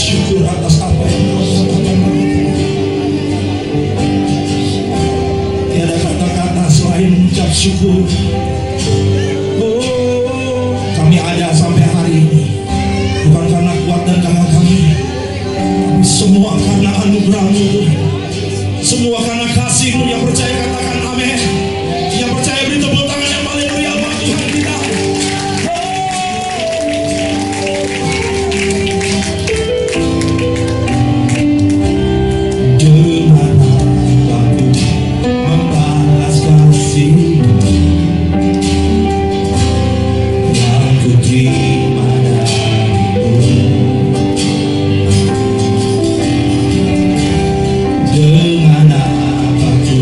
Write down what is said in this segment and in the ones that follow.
syukur atas apa yang Kau katakan. Tiada kata-kata selain ucap syukur. Oh, kami ada sampai hari ini bukan karena kuat dan karena kami, tapi semua karena anugerah-Mu Tuhan. Semua karena kasih-Mu. Yang percaya katakan amin. Yang percaya beri tepuk tangan yang paling meriah buat Tuhan kita. Dengan apa ku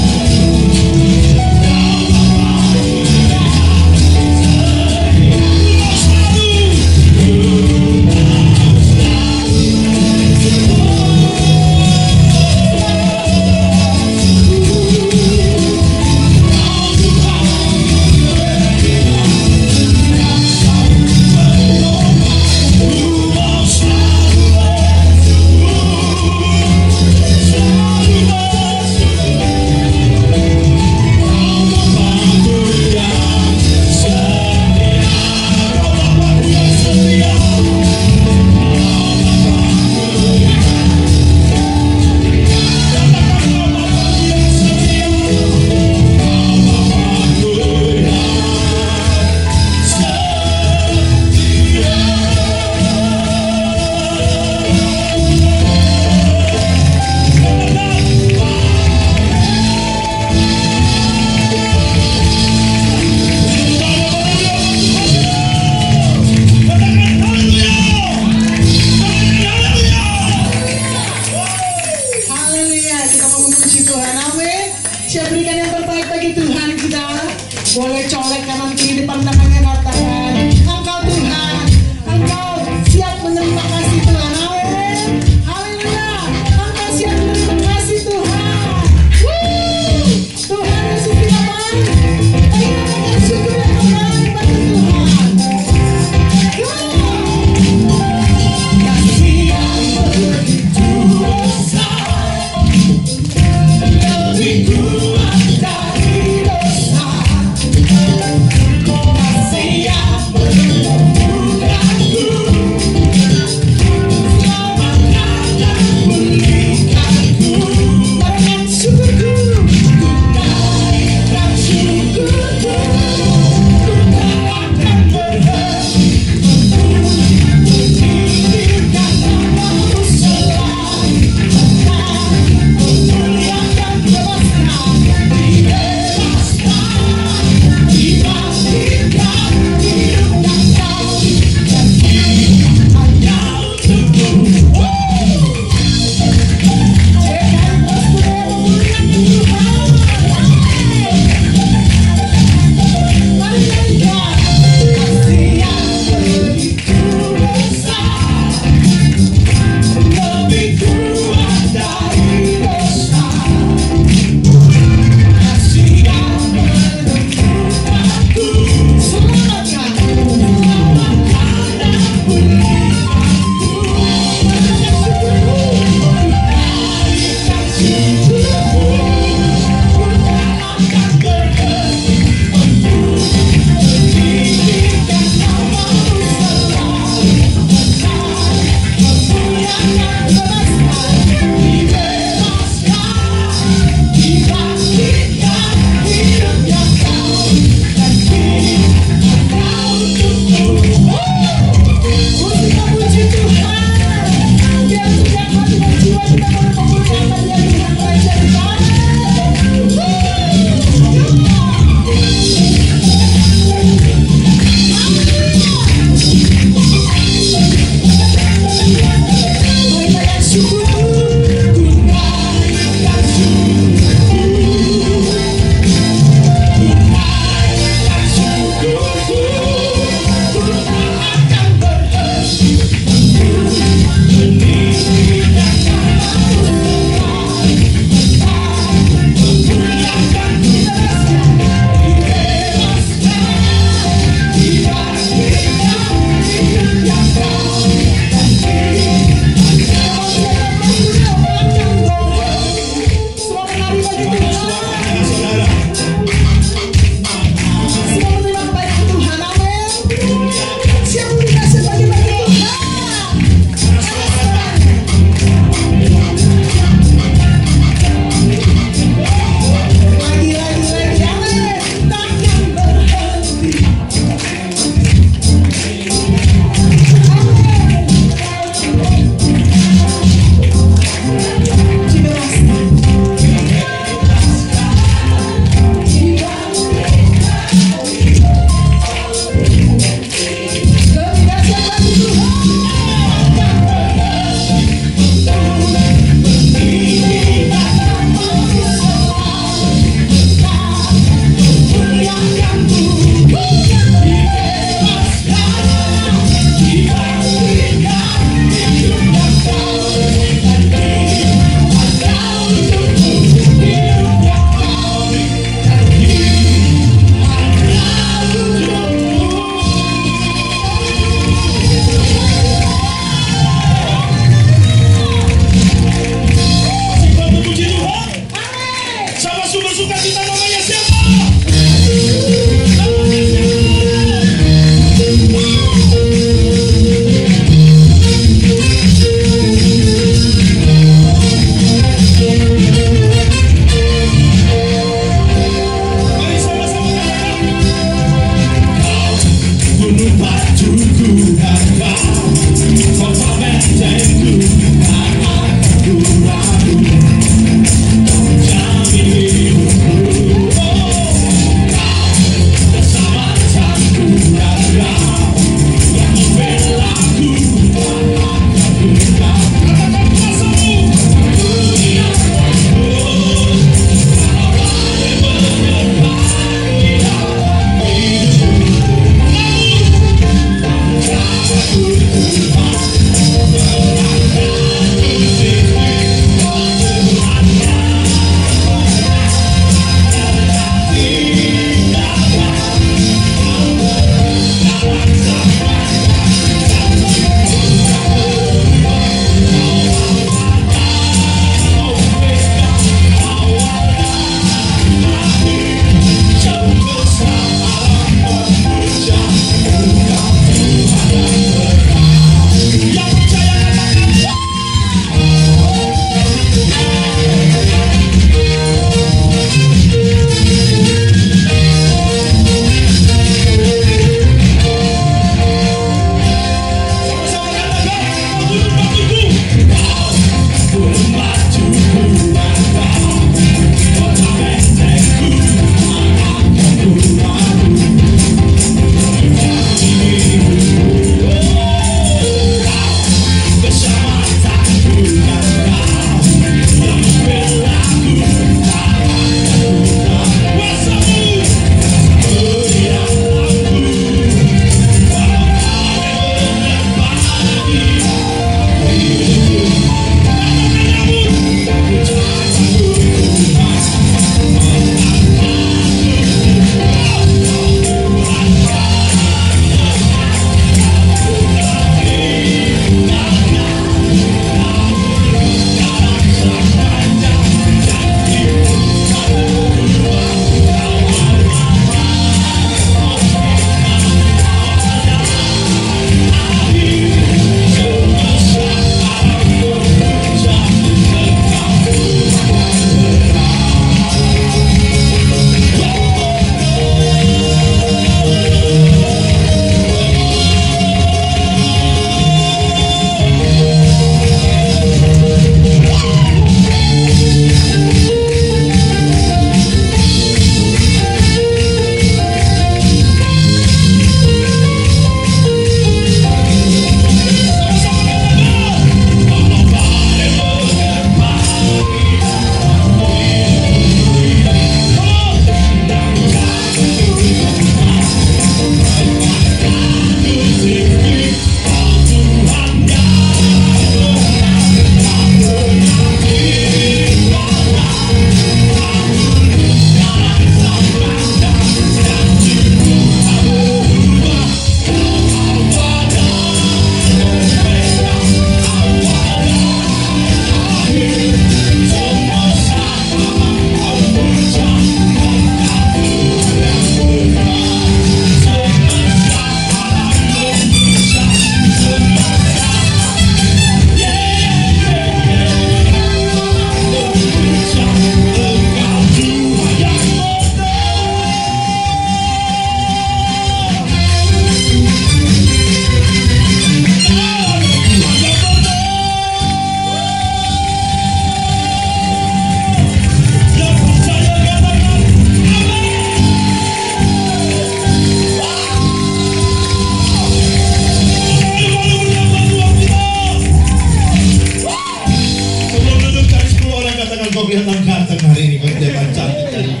kok kelihatan ganteng hari ini, kok kelihatan cantik hari ini.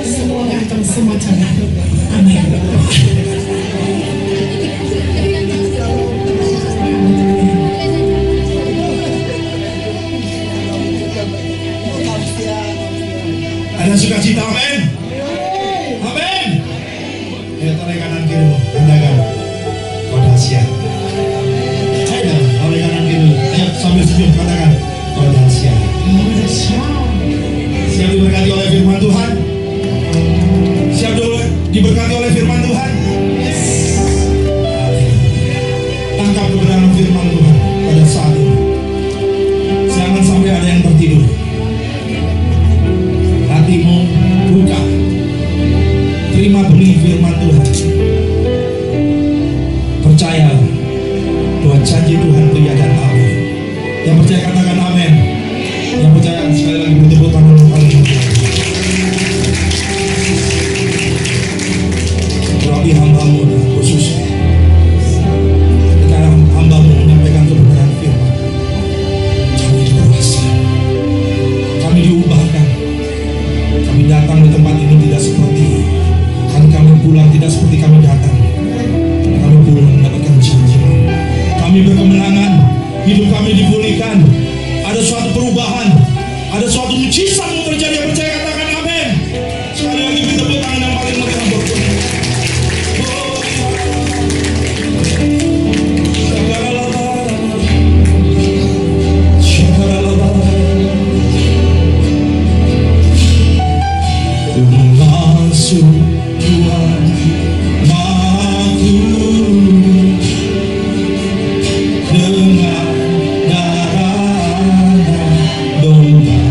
Semua ganteng, semua cantik. Amin. Ada sukacita, amin. Amin. Ayo tarik kanan kiri, katakan kau dahsyat. Ayo tarik kanan kiri, ayo sambil senyum katakan kau dahsyat. Siap diberkati oleh firman Tuhan. Siap diberkati oleh firman Tuhan. Tangkap kebenaran firman Tuhan pada saat ini. Jangan sampai ada yang tertidur. Hatimu buka, terima benih firman Tuhan. Percaya bahwa janji Tuhan itu ya dan amin. Yang percaya katakan amin. Yang percaya sekali lagi bertepuk tangan paling Rabi hambamu khususnya sekarang hambamu menyampaikan kebenaran firman. Kami dikuasai, kami diubahkan. Kami datang di tempat ini tidak seperti kami pulang tidak seperti kami datang. Kami pulang mendapatkan janji. Kami berkemenangan, hidup kami dipulihkan. Ada suatu perubahan, ada suatu mujizat yang terjadi. Yang percaya katakan amin. Sekali lagi beri tepuk tangan yang paling meriah buat Tuhan. Tuhan aku dengan darah domba.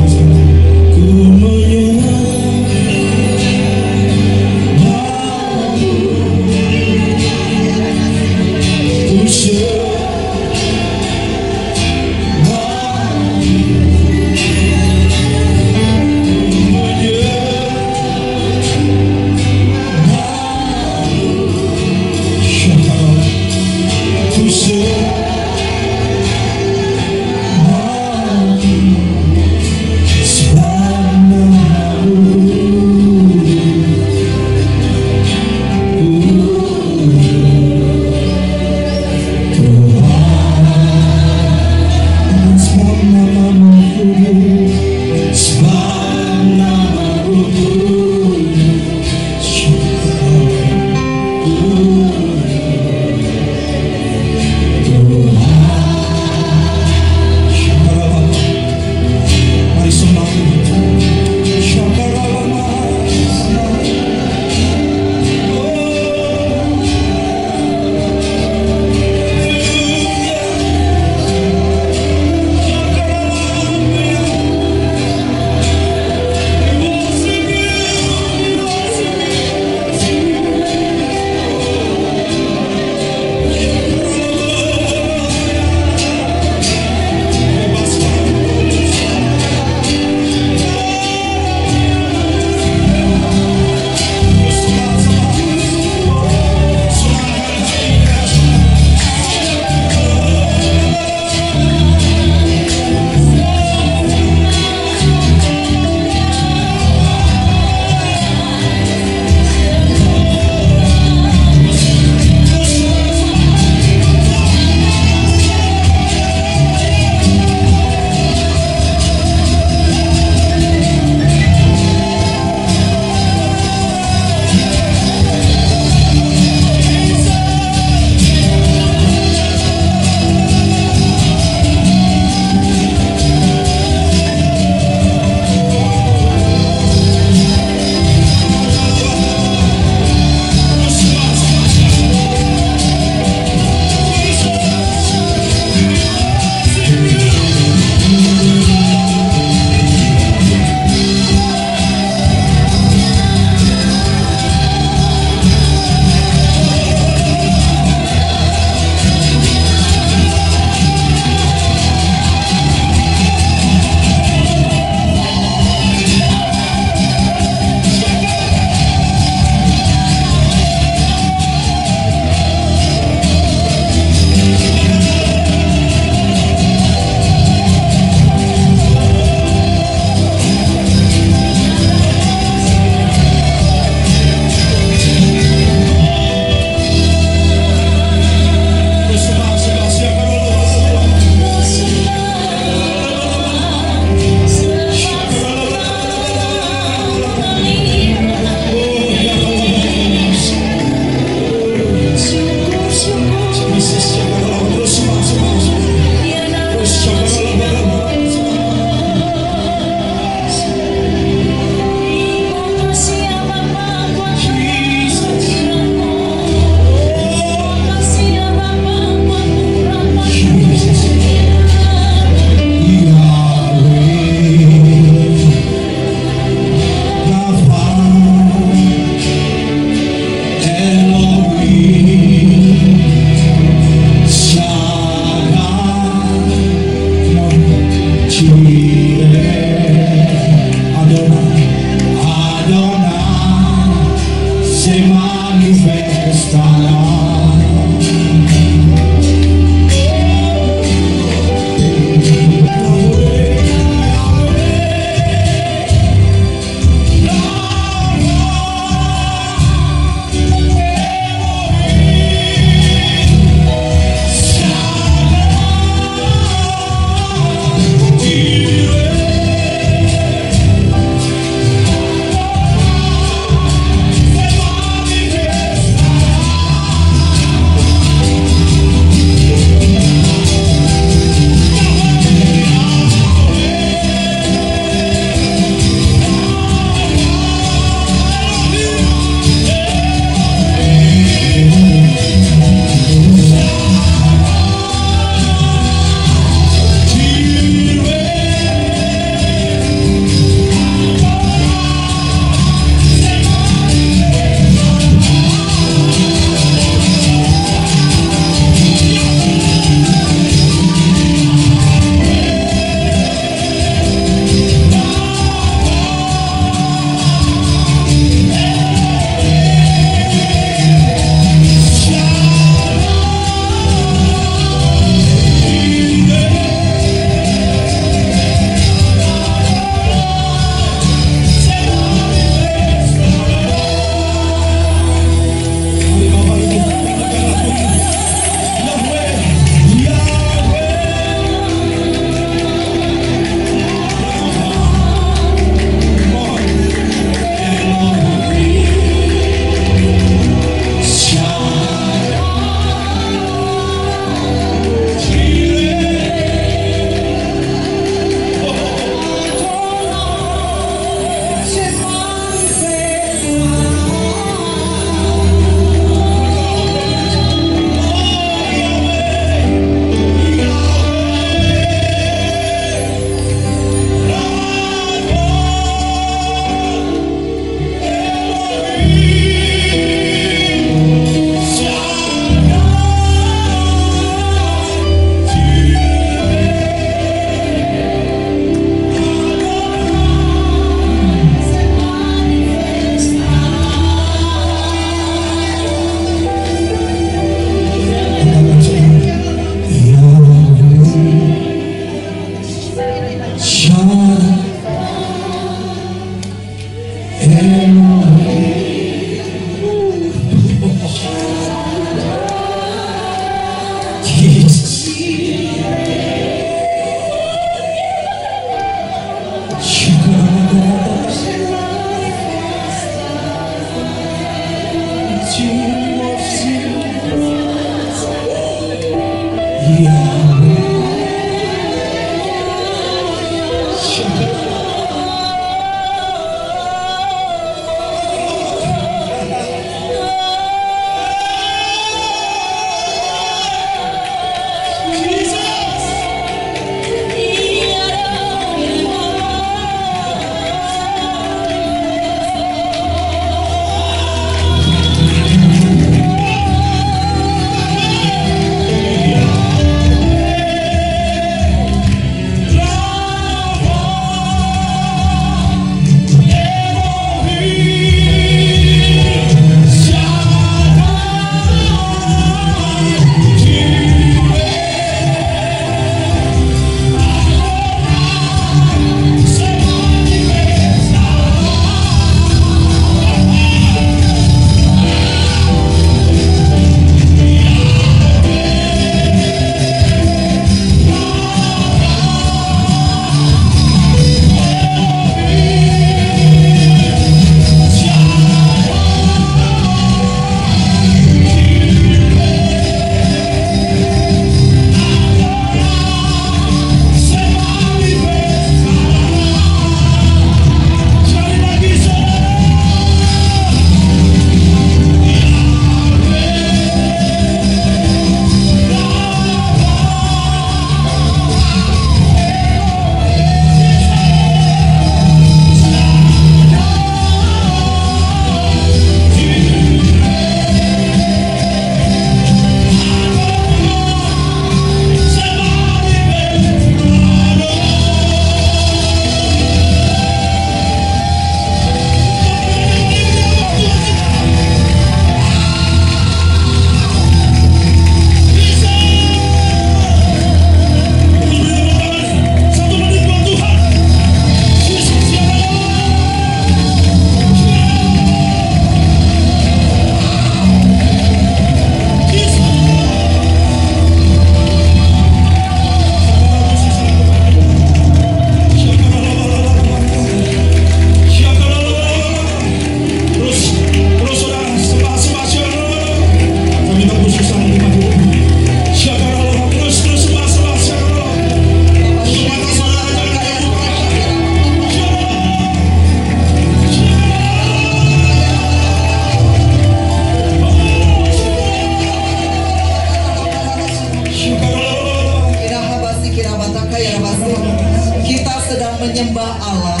menyembah Allah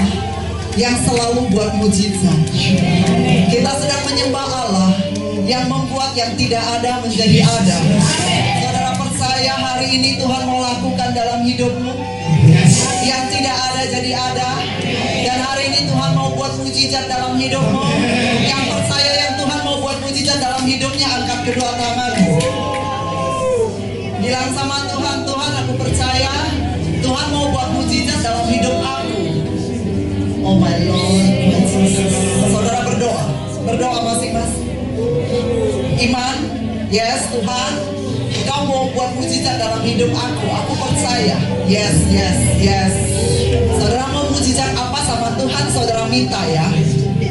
yang selalu buat mujizat. Kita sedang menyembah Allah yang membuat yang tidak ada menjadi ada. Saudara percaya hari ini Tuhan mau lakukan dalam hidupmu? Yang tidak ada jadi ada. Dan hari ini Tuhan mau buat mujizat dalam hidupmu. Yang percaya yang Tuhan mau buat mujizat dalam hidupnya, angkat kedua tanganmu. Bilang sama Tuhan, Tuhan aku percaya Tuhan mau buat mujizat dalam hidup aku. Oh my Lord. Saudara berdoa, berdoa masing-masing. Iman, yes Tuhan, Kau mau buat mujizat dalam hidup aku. Aku percaya. Yes, yes, yes. Saudara mau mujizat apa sama Tuhan? Saudara minta ya.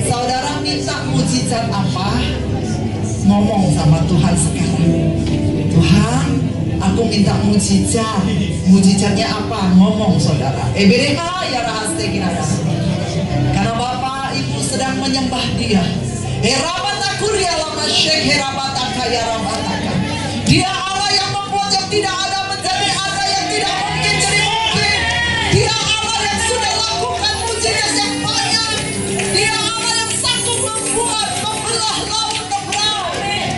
Saudara minta mujizat apa? Ngomong sama Tuhan sekarang. Tuhan, aku minta mujizat. Mujizatnya apa? Ngomong saudara. Ebereha ya rahaste kirada. Karena Bapak Ibu sedang menyembah Dia. Herabatakur ya lama syekh herabataka ya rabataka. Dia Allah yang membuat yang tidak ada menjadi ada, yang tidak mungkin jadi mungkin. Dia Allah yang sudah lakukan mujizat yang banyak. Dia Allah yang sanggup membuat membelah laut teberau.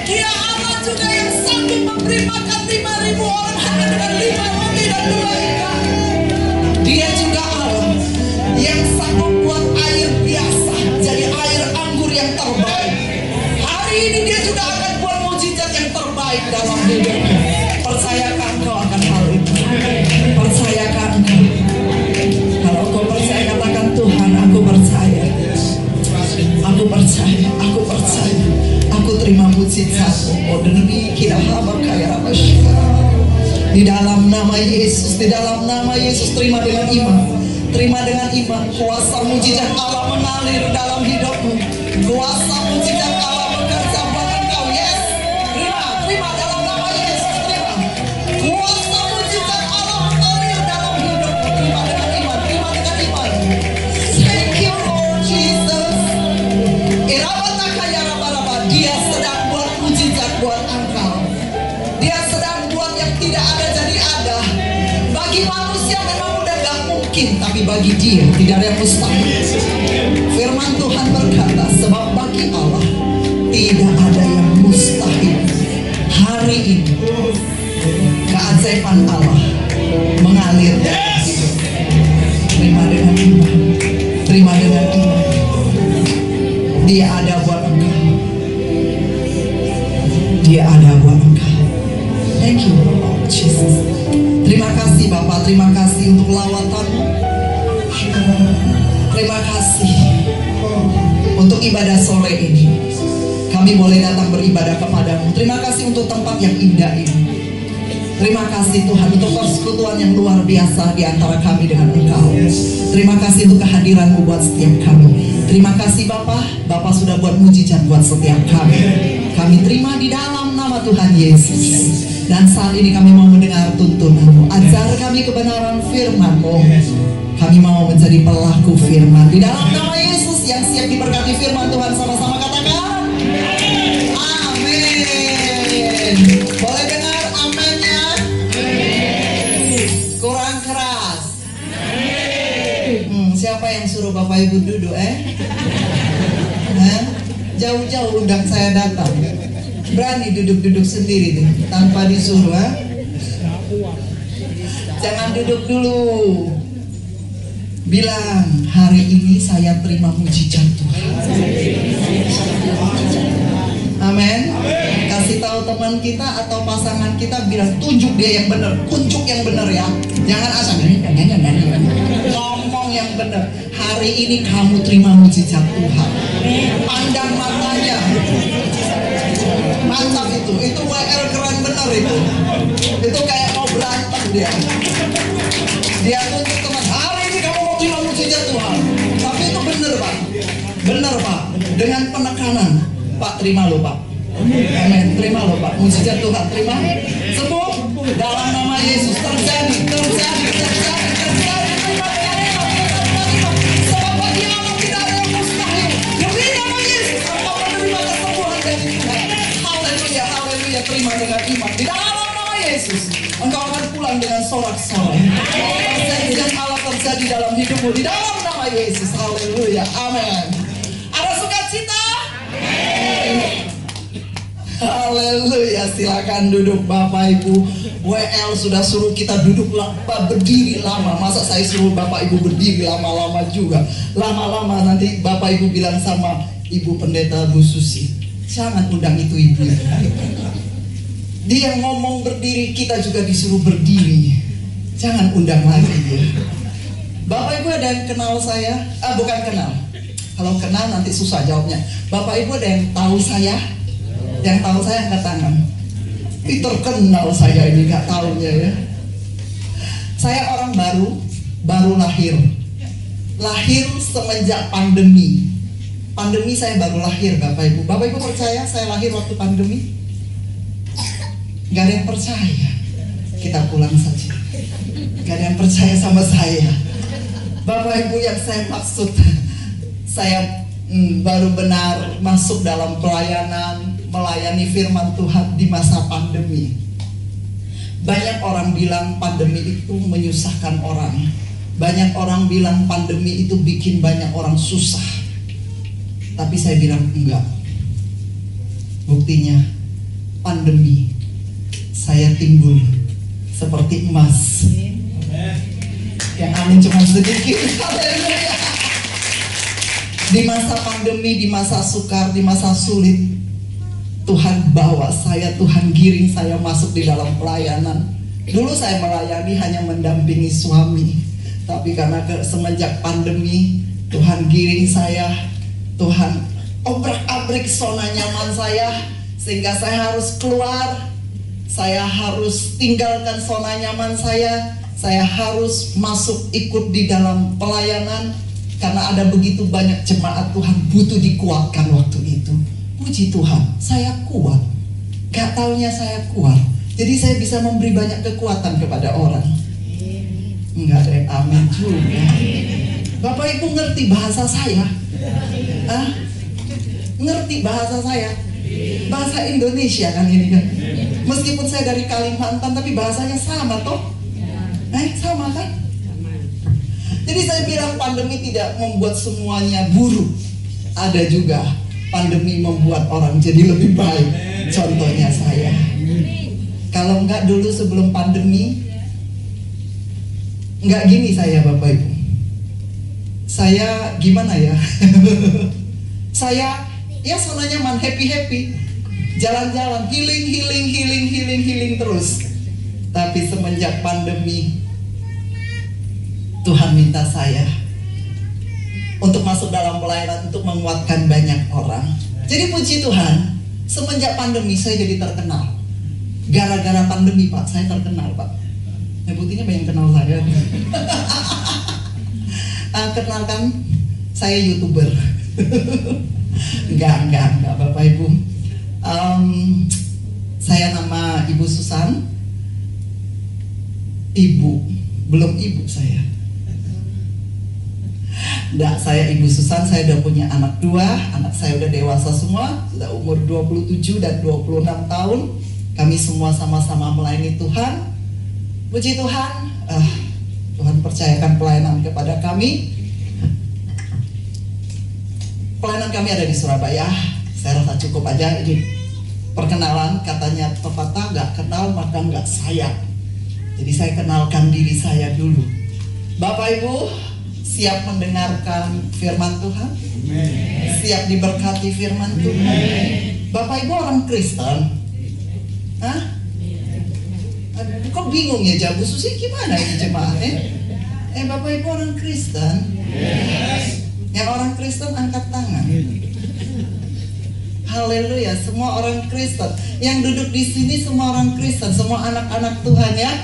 Dia Allah juga yang sanggup memberi makan 5.000 orang hanya dengan 5 roti dan 2 ikan. Dia juga Allah yang sanggup buat air biasa jadi air anggur yang terbaik. Hari ini Dia juga akan buat mujizat yang terbaik dalam hidupmu. Percayakan kau mujizat. Oh demi kita hamba kaya ramasya. Di dalam nama Yesus, di dalam nama Yesus, terima dengan iman. Terima dengan iman. Kuasa mujizat Allah mengalir dalam hidupmu. Kuasa mujizat Allah bekerja buat engkau. Yes. Terima dalam nama Yesus. Terima. Kuasa mujizat Allah mengalir dalam hidupmu. Terima dengan iman. Terima dengan iman. Thank you Lord Jesus. Dia sedang buat mujizat buat engkau. Dia sedang buat yang tidak ada jadi ada. Bagi manusia memang udah gak mungkin, tapi bagi Dia tidak ada yang mustahil. Firman Tuhan berkata, sebab bagi Allah tidak ada yang mustahil. Hari ini keajaiban Allah mengalir. Terima dengan iman. Terima dengan iman. Dia ada buat engkau. Dia ada buat engkau. Thank you Lord Jesus. Terima kasih Bapak. Terima kasih untuk lawatanmu. Terima kasih untuk ibadah sore ini. Kami boleh datang beribadah kepadamu. Terima kasih untuk tempat yang indah ini. Terima kasih Tuhan untuk persekutuan yang luar biasa di antara kami dengan Engkau. Terima kasih untuk kehadiran-Mu buat setiap kami. Terima kasih Bapak. Bapak sudah buat mujizat buat setiap kami. Kami terima di dalam nama Tuhan Yesus. Dan saat ini kami mau mendengar tuntunan-Mu. Ajar kami kebenaran firman-Mu. Kami mau menjadi pelaku firman. Di dalam nama Yesus yang siap diberkati firman Tuhan, sama-sama katakan amin. Boleh dengar amennya? Kurang keras. Siapa yang suruh Bapak Ibu duduk Jauh-jauh undang saya datang. Berani duduk-duduk sendiri tuh, tanpa disuruh. Jangan duduk dulu. Bilang, hari ini saya terima mujizat Tuhan. Amin. Kasih tahu teman kita atau pasangan kita, bilang, tunjuk dia yang benar, kunjuk yang benar ya. Jangan asal ngomong yang benar. Hari ini kamu terima mujizat Tuhan. Pandang matanya. Mantap itu WL keren benar itu. Itu kayak mau berantem dia. Dia tunjuk teman, hari ini kamu mau terima mujizat Tuhan. Tapi itu benar Pak. Benar Pak. Dengan penekanan. Pak terima lo Pak. Amin. Terima lo Pak. Mujizat Tuhan terima. Sembuh dalam nama Yesus. Terjadi. Sebab bagi Allah tidak ada yang mustahil. Demi nama Yesus engkau menerima kesembuhan dari Tuhan. Haleluya. Terima dengan iman. Di dalam nama Yesus engkau akan pulang dengan sorak-sorai. Perjanjian Allah terjadi dalam hidupmu di dalam nama Yesus. Haleluya. Amin. Ada sukacita? Haleluya. Silakan duduk Bapak Ibu. WL sudah suruh kita duduk berdiri lama. Masa saya suruh Bapak Ibu berdiri lama-lama juga. Lama-lama nanti Bapak Ibu bilang sama Ibu Pendeta Bu Susi, jangan undang itu ibu. Dia ngomong berdiri, kita juga disuruh berdiri. Jangan undang lagi dia. Bapak Ibu ada yang kenal saya? Bukan kenal. Kalau kenal nanti susah jawabnya. Bapak Ibu ada yang tahu saya? Yang tahu saya angkat tangan. Terkenal saya ini, gak taunya ya. Saya orang baru lahir. Lahir semenjak pandemi. Pandemi saya baru lahir Bapak Ibu. Bapak Ibu percaya saya lahir waktu pandemi? Gak ada yang percaya. Kita pulang saja. Gak ada yang percaya sama saya. Bapak Ibu yang saya maksud, saya baru benar masuk dalam pelayanan, melayani firman Tuhan di masa pandemi. Banyak orang bilang pandemi itu menyusahkan orang. Banyak orang bilang pandemi itu bikin banyak orang susah. Tapi saya bilang enggak. Buktinya pandemi saya timbul seperti emas. Yang amin cuma sedikit. Haleluya. Di masa pandemi, di masa sukar, di masa sulit, Tuhan bawa saya, Tuhan giring saya masuk di dalam pelayanan. Dulu saya melayani hanya mendampingi suami, tapi karena semenjak pandemi, Tuhan giring saya, Tuhan obrak-abrik zona nyaman saya Sehingga saya harus keluar, saya harus tinggalkan zona nyaman saya harus masuk ikut di dalam pelayanan. Karena ada begitu banyak jemaat Tuhan butuh dikuatkan waktu itu. Puji Tuhan, saya kuat. Gak taunya saya kuat. Jadi saya bisa memberi banyak kekuatan kepada orang. Enggak ada yang amin juga. Bapak Ibu ngerti bahasa saya? Ngerti bahasa saya? Bahasa Indonesia kan ini kan? Meskipun saya dari Kalimantan, tapi bahasanya sama toh? Sama kan? Jadi saya bilang pandemi tidak membuat semuanya buruk. Ada juga pandemi membuat orang jadi lebih baik. Contohnya saya. Kalau enggak dulu sebelum pandemi, enggak gini saya Bapak Ibu. Saya gimana ya? Saya ya zona nyaman, happy, jalan-jalan, healing terus. Tapi semenjak pandemi, Tuhan minta saya untuk masuk dalam pelayanan, untuk menguatkan banyak orang. Jadi puji Tuhan, semenjak pandemi saya jadi terkenal. Gara-gara pandemi Pak, saya terkenal Pak. Buktinya banyak kenal saya. Kenalkan, saya YouTuber. Enggak Bapak Ibu. Saya nama Ibu Susan. Ibu, belum ibu saya. Enggak, saya Ibu Susan. Saya udah punya anak 2. Anak saya udah dewasa semua, sudah umur 27 dan 26 tahun. Kami semua sama-sama melayani Tuhan. Puji Tuhan, Tuhan percayakan pelayanan kepada kami. Pelayanan kami ada di Surabaya. Saya rasa cukup aja ini perkenalan. Katanya pepatah, gak kenal maka gak sayang. Jadi saya kenalkan diri saya dulu. Bapak Ibu siap mendengarkan firman Tuhan? Siap diberkati firman Tuhan? Bapak Ibu orang Kristen? Kok bingung ya Jabu Susi, gimana ini jemaatnya? Bapak Ibu orang Kristen? Yang orang Kristen angkat tangan. Haleluya, semua orang Kristen. Yang duduk di sini semua orang Kristen, semua anak-anak Tuhan ya.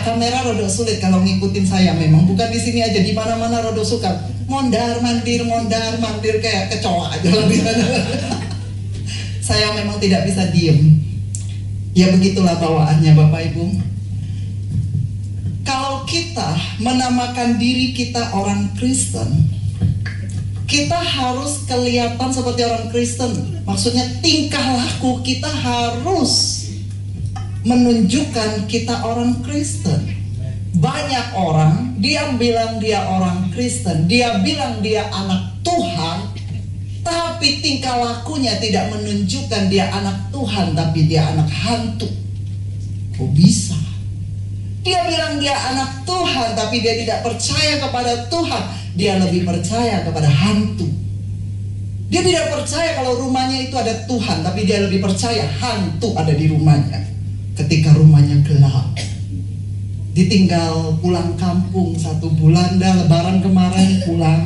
Kamera rodok sulit kalau ngikutin saya memang. Bukan di sini aja, di mana-mana rodok suka mondar mandir kayak kecoa aja. Saya memang tidak bisa diem. Ya begitulah bawaannya Bapak Ibu. Kalau kita menamakan diri kita orang Kristen, kita harus kelihatan seperti orang Kristen. Maksudnya tingkah laku kita harus menunjukkan kita orang Kristen. Banyak orang, dia bilang dia orang Kristen, dia bilang dia anak Tuhan, tapi tingkah lakunya tidak menunjukkan dia anak Tuhan, tapi dia anak hantu. Kok bisa? Dia bilang dia anak Tuhan, tapi dia tidak percaya kepada Tuhan. Dia lebih percaya kepada hantu. Dia tidak percaya kalau rumahnya itu ada Tuhan, tapi dia lebih percaya hantu ada di rumahnya. Ketika rumahnya gelap, ditinggal pulang kampung 1 bulan dah, Lebaran kemarin pulang,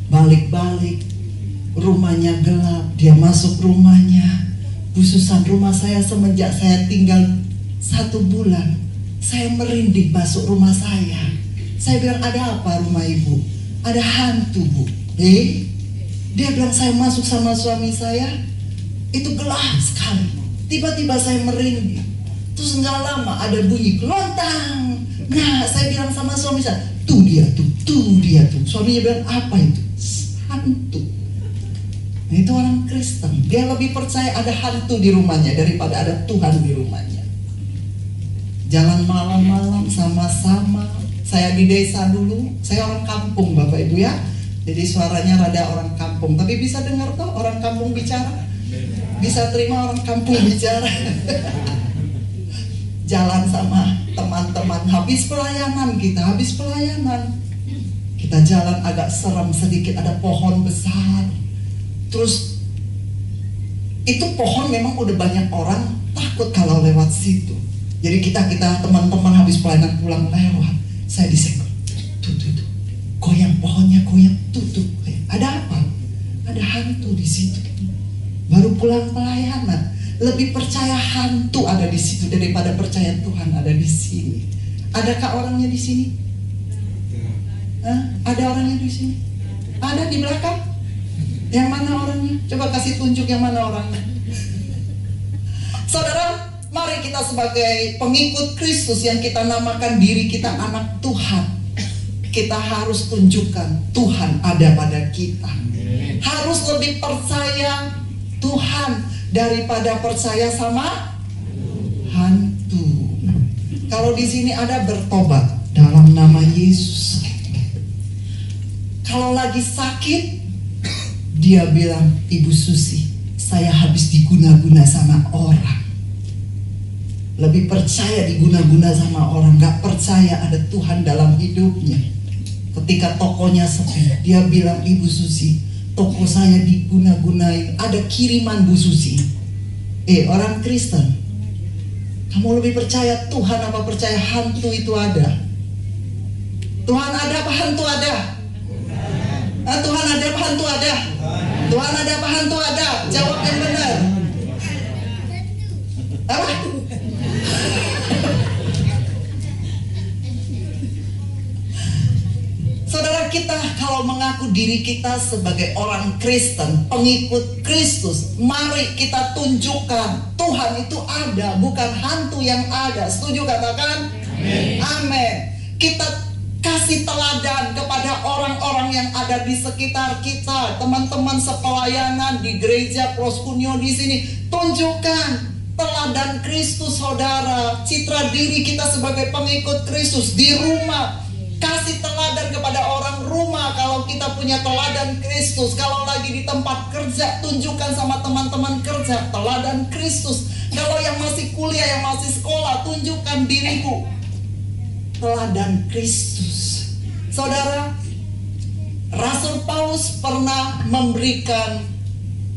balik-balik, rumahnya gelap. Dia masuk rumahnya. Bu Susan, rumah saya semenjak saya tinggal 1 bulan, saya merinding masuk rumah saya. Saya bilang, ada apa rumah ibu? Ada hantu Bu. Dia bilang, saya masuk sama suami saya, itu gelap sekali. Tiba-tiba saya merinding. Terus nggak lama ada bunyi gelontang. Nah, saya bilang sama suami saya, tuh dia tuh. Suaminya bilang, apa itu? Hantu. Nah, itu orang Kristen. Dia lebih percaya ada hantu di rumahnya daripada ada Tuhan di rumahnya. Jalan malam-malam sama-sama. Saya di desa dulu. Saya orang kampung Bapak Ibu ya. Jadi suaranya rada orang kampung. Tapi bisa dengar toh orang kampung bicara? Bisa terima orang kampung bicara? Jalan sama teman-teman. Habis pelayanan kita jalan agak serem sedikit. Ada pohon besar. Terus itu pohon memang udah banyak orang takut kalau lewat situ. Jadi kita teman-teman habis pelayanan pulang lewat, saya disenggol. Tuh. Goyang pohonnya, goyang. Tuh. Ada apa? Ada hantu di situ. baru pulang pelayanan. Lebih percaya hantu ada di situ daripada percaya Tuhan ada di sini. Adakah orangnya di sini? Ada orangnya di sini? Ada di belakang? Yang mana orangnya? Coba kasih tunjuk yang mana orangnya. Saudara, mari kita sebagai pengikut Kristus yang kita namakan diri kita anak Tuhan, kita harus tunjukkan Tuhan ada pada kita. Harus lebih percaya Tuhan daripada percaya sama hantu. Kalau di sini ada bertobat dalam nama Yesus. Kalau lagi sakit, dia bilang, Ibu Susi, saya habis diguna-guna sama orang. Lebih percaya diguna-guna sama orang, gak percaya ada Tuhan dalam hidupnya. Ketika tokonya sepi, dia bilang, Ibu Susi, toko saya diguna-gunain, ada kiriman Bu Susi. Orang Kristen, kamu lebih percaya Tuhan apa percaya hantu itu ada? Tuhan ada apa hantu ada? Tuhan ada apa hantu ada? Tuhan ada apa hantu ada? Jawab yang benar. Apa? Saudara, kita kalau mengaku diri kita sebagai orang Kristen, pengikut Kristus, mari kita tunjukkan Tuhan itu ada, bukan hantu yang ada. Setuju katakan? Amin. Kita kasih teladan kepada orang-orang yang ada di sekitar kita, teman-teman sepelayanan di gereja Proskunyo di sini. Tunjukkan teladan Kristus, saudara. Citra diri kita sebagai pengikut Kristus di rumah. Kasih teladan kepada orang rumah kalau kita punya teladan Kristus. Kalau lagi di tempat kerja, tunjukkan sama teman-teman kerja teladan Kristus. Kalau yang masih kuliah, yang masih sekolah, tunjukkan diriku teladan Kristus. Saudara, Rasul Paulus pernah memberikan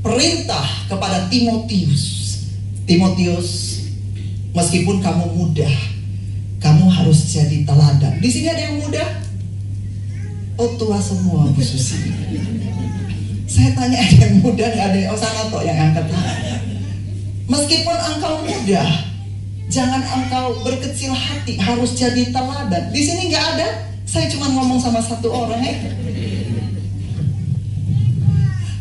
perintah kepada Timotius. Timotius, meskipun kamu muda, kamu harus jadi teladan. Di sini ada yang muda? Oh, tua semua Bu Susi. Saya tanya ada yang muda, nggak ada yang sana toh yang angkat tangan. Meskipun engkau muda, jangan engkau berkecil hati, harus jadi teladan. Di sini nggak ada. Saya cuma ngomong sama satu orang ya.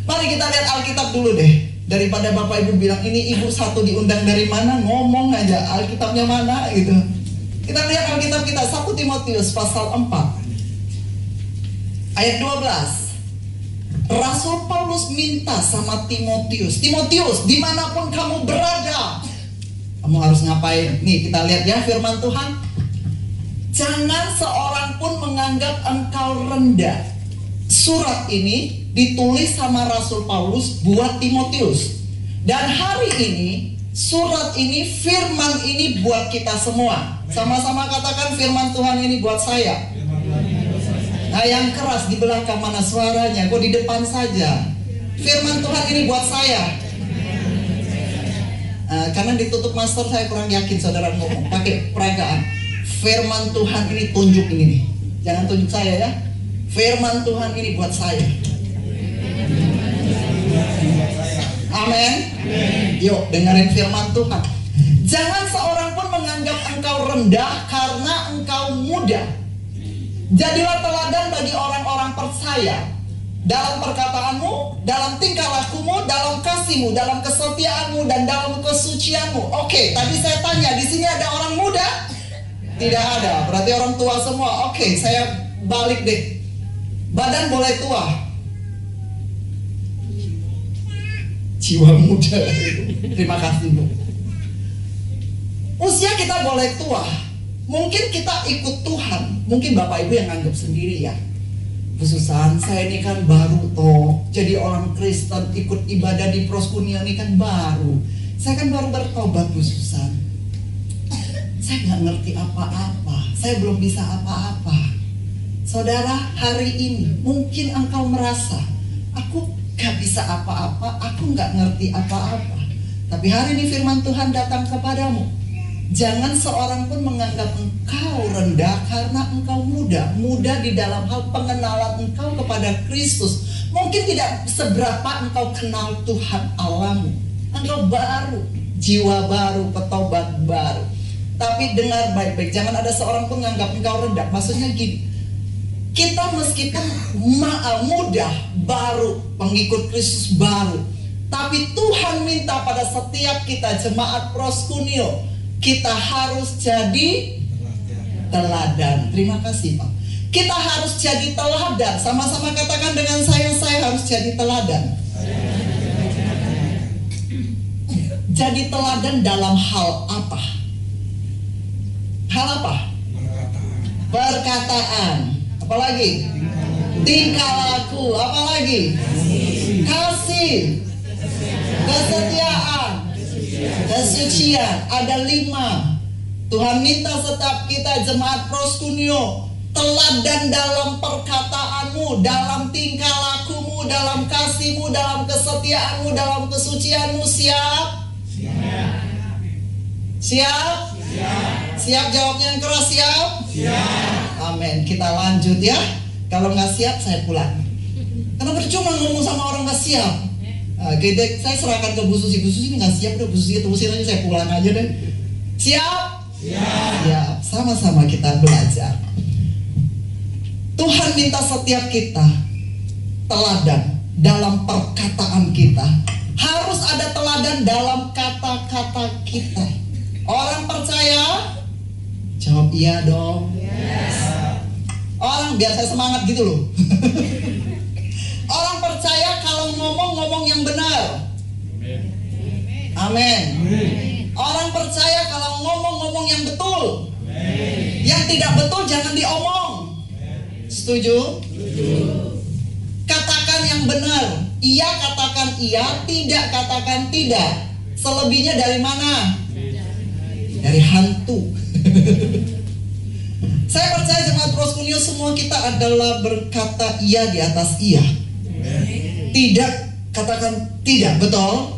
Mari kita lihat Alkitab dulu deh. Daripada Bapak Ibu bilang ini ibu satu diundang dari mana, ngomong aja Alkitabnya mana gitu. Kita lihat Alkitab kita 1 Timotius pasal 4 ayat 12. Rasul Paulus minta sama Timotius, Timotius, dimanapun kamu berada, kamu harus ngapain? Nih kita lihat ya firman Tuhan. Jangan seorang pun menganggap engkau rendah. Surat ini ditulis sama Rasul Paulus buat Timotius. Dan hari ini surat ini, firman ini buat kita semua. Sama-sama katakan firman Tuhan ini buat saya. Nah yang keras di belakang mana suaranya? Kok di depan saja? Firman Tuhan ini buat saya. Karena ditutup master saya kurang yakin saudara ngomong pakai peragaan. Firman Tuhan ini tunjuk ini nih. Jangan tunjuk saya ya. Firman Tuhan ini buat saya. Amin. Yuk dengerin firman Tuhan. Jangan seorang pun menganggap engkau rendah karena engkau muda. Jadilah teladan bagi orang-orang percaya dalam perkataanmu, dalam tingkah lakumu, dalam kasihmu, dalam kesetiaanmu, dan dalam kesucianmu. Oke, tadi saya tanya, di sini ada orang muda? Tidak ada, berarti orang tua semua. Oke, saya balik deh. Badan boleh tua, jiwa muda. Terima kasih Bu. Usia kita boleh tua. Mungkin kita ikut Tuhan. Mungkin Bapak Ibu yang anggap sendiri ya, Bu Susan, saya ini kan baru toh jadi orang Kristen, ikut ibadah di Proskunyo ini kan baru. Saya kan baru bertobat Bu Susan. Saya nggak ngerti apa-apa. Saya belum bisa apa-apa. Saudara, hari ini mungkin engkau merasa aku gak bisa apa-apa, aku gak ngerti apa-apa. Tapi hari ini firman Tuhan datang kepadamu. Jangan seorang pun menganggap engkau rendah karena engkau muda. Muda di dalam hal pengenalan engkau kepada Kristus. Mungkin tidak seberapa engkau kenal Tuhan Allahmu. Engkau baru, jiwa baru, petobat baru. Tapi dengar baik-baik, jangan ada seorang pun menganggap engkau rendah. Maksudnya gini, kita meskipun muda, baru, pengikut Kristus baru, tapi Tuhan minta pada setiap kita jemaat Proskuneo, kita harus jadi teladan. Terima kasih Pak. Kita harus jadi teladan. Sama-sama katakan dengan saya harus jadi teladan. Jadi teladan dalam hal apa? Hal apa? Perkataan. Apalagi? Tingkah laku. Apalagi? Kasih. Kesetiaan. Kesucian. Ada 5. Tuhan minta setiap kita jemaat Proskuneo teladan dalam perkataanmu, dalam tingkah lakumu, dalam kasihmu, dalam kesetiaanmu, dalam kesucianmu. Siap? Siap? Siap jawabnya yang keras, siap? Amin. Kita lanjut ya. Kalau nggak siap saya pulang. Karena percuma ngomong sama orang nggak siap. Saya serahkan ke Bu Susi. Bu Susi ini nggak siap, udah Bu Susi terusin aja, saya pulang aja deh. Siap? Siap. Sama-sama kita belajar. Tuhan minta setiap kita teladan dalam perkataan kita. Harus ada teladan dalam kata-kata kita. Orang percaya? Jawab iya dong. Orang, biar saya semangat gitu loh. Orang percaya kalau ngomong yang benar. Amin. Orang percaya kalau ngomong yang betul. Yang tidak betul jangan diomong. Setuju? Katakan yang benar. Iya katakan iya, tidak katakan tidak. Selebihnya dari mana? Dari hantu. Saya percaya jemaat Proskuneo semua kita adalah berkata iya di atas iya. Tidak katakan tidak, betul?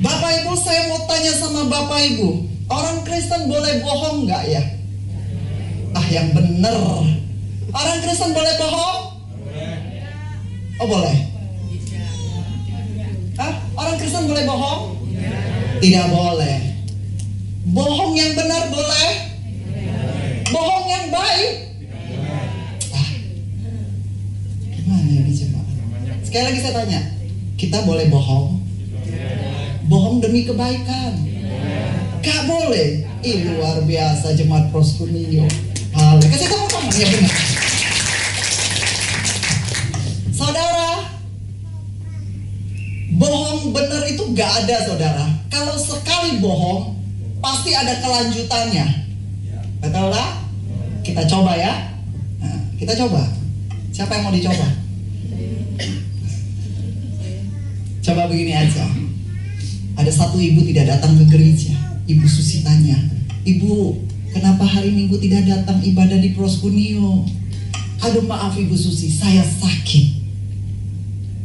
Bapak Ibu, saya mau tanya sama Bapak Ibu, orang Kristen boleh bohong nggak ya? Yang bener. Orang Kristen boleh bohong? Oh boleh. Orang Kristen boleh bohong? Tidak boleh. Bohong yang benar boleh? Bohong yang baik? Gimana ini jemaat? Sekali lagi saya tanya, kita boleh bohong? Bohong demi kebaikan? Gak boleh. Luar biasa jemaat Proskuneo. Kasih tepuk tangan ya benar. Saudara, bohong benar itu gak ada saudara. Kalau sekali bohong, pasti ada kelanjutannya. Betul lah? Kita coba ya. Kita coba. Siapa yang mau dicoba? Coba begini aja. Ada satu ibu tidak datang ke gereja. Ibu Susi tanya, Ibu, kenapa hari Minggu tidak datang ibadah di Proskuneo? Aduh maaf Ibu Susi, saya sakit.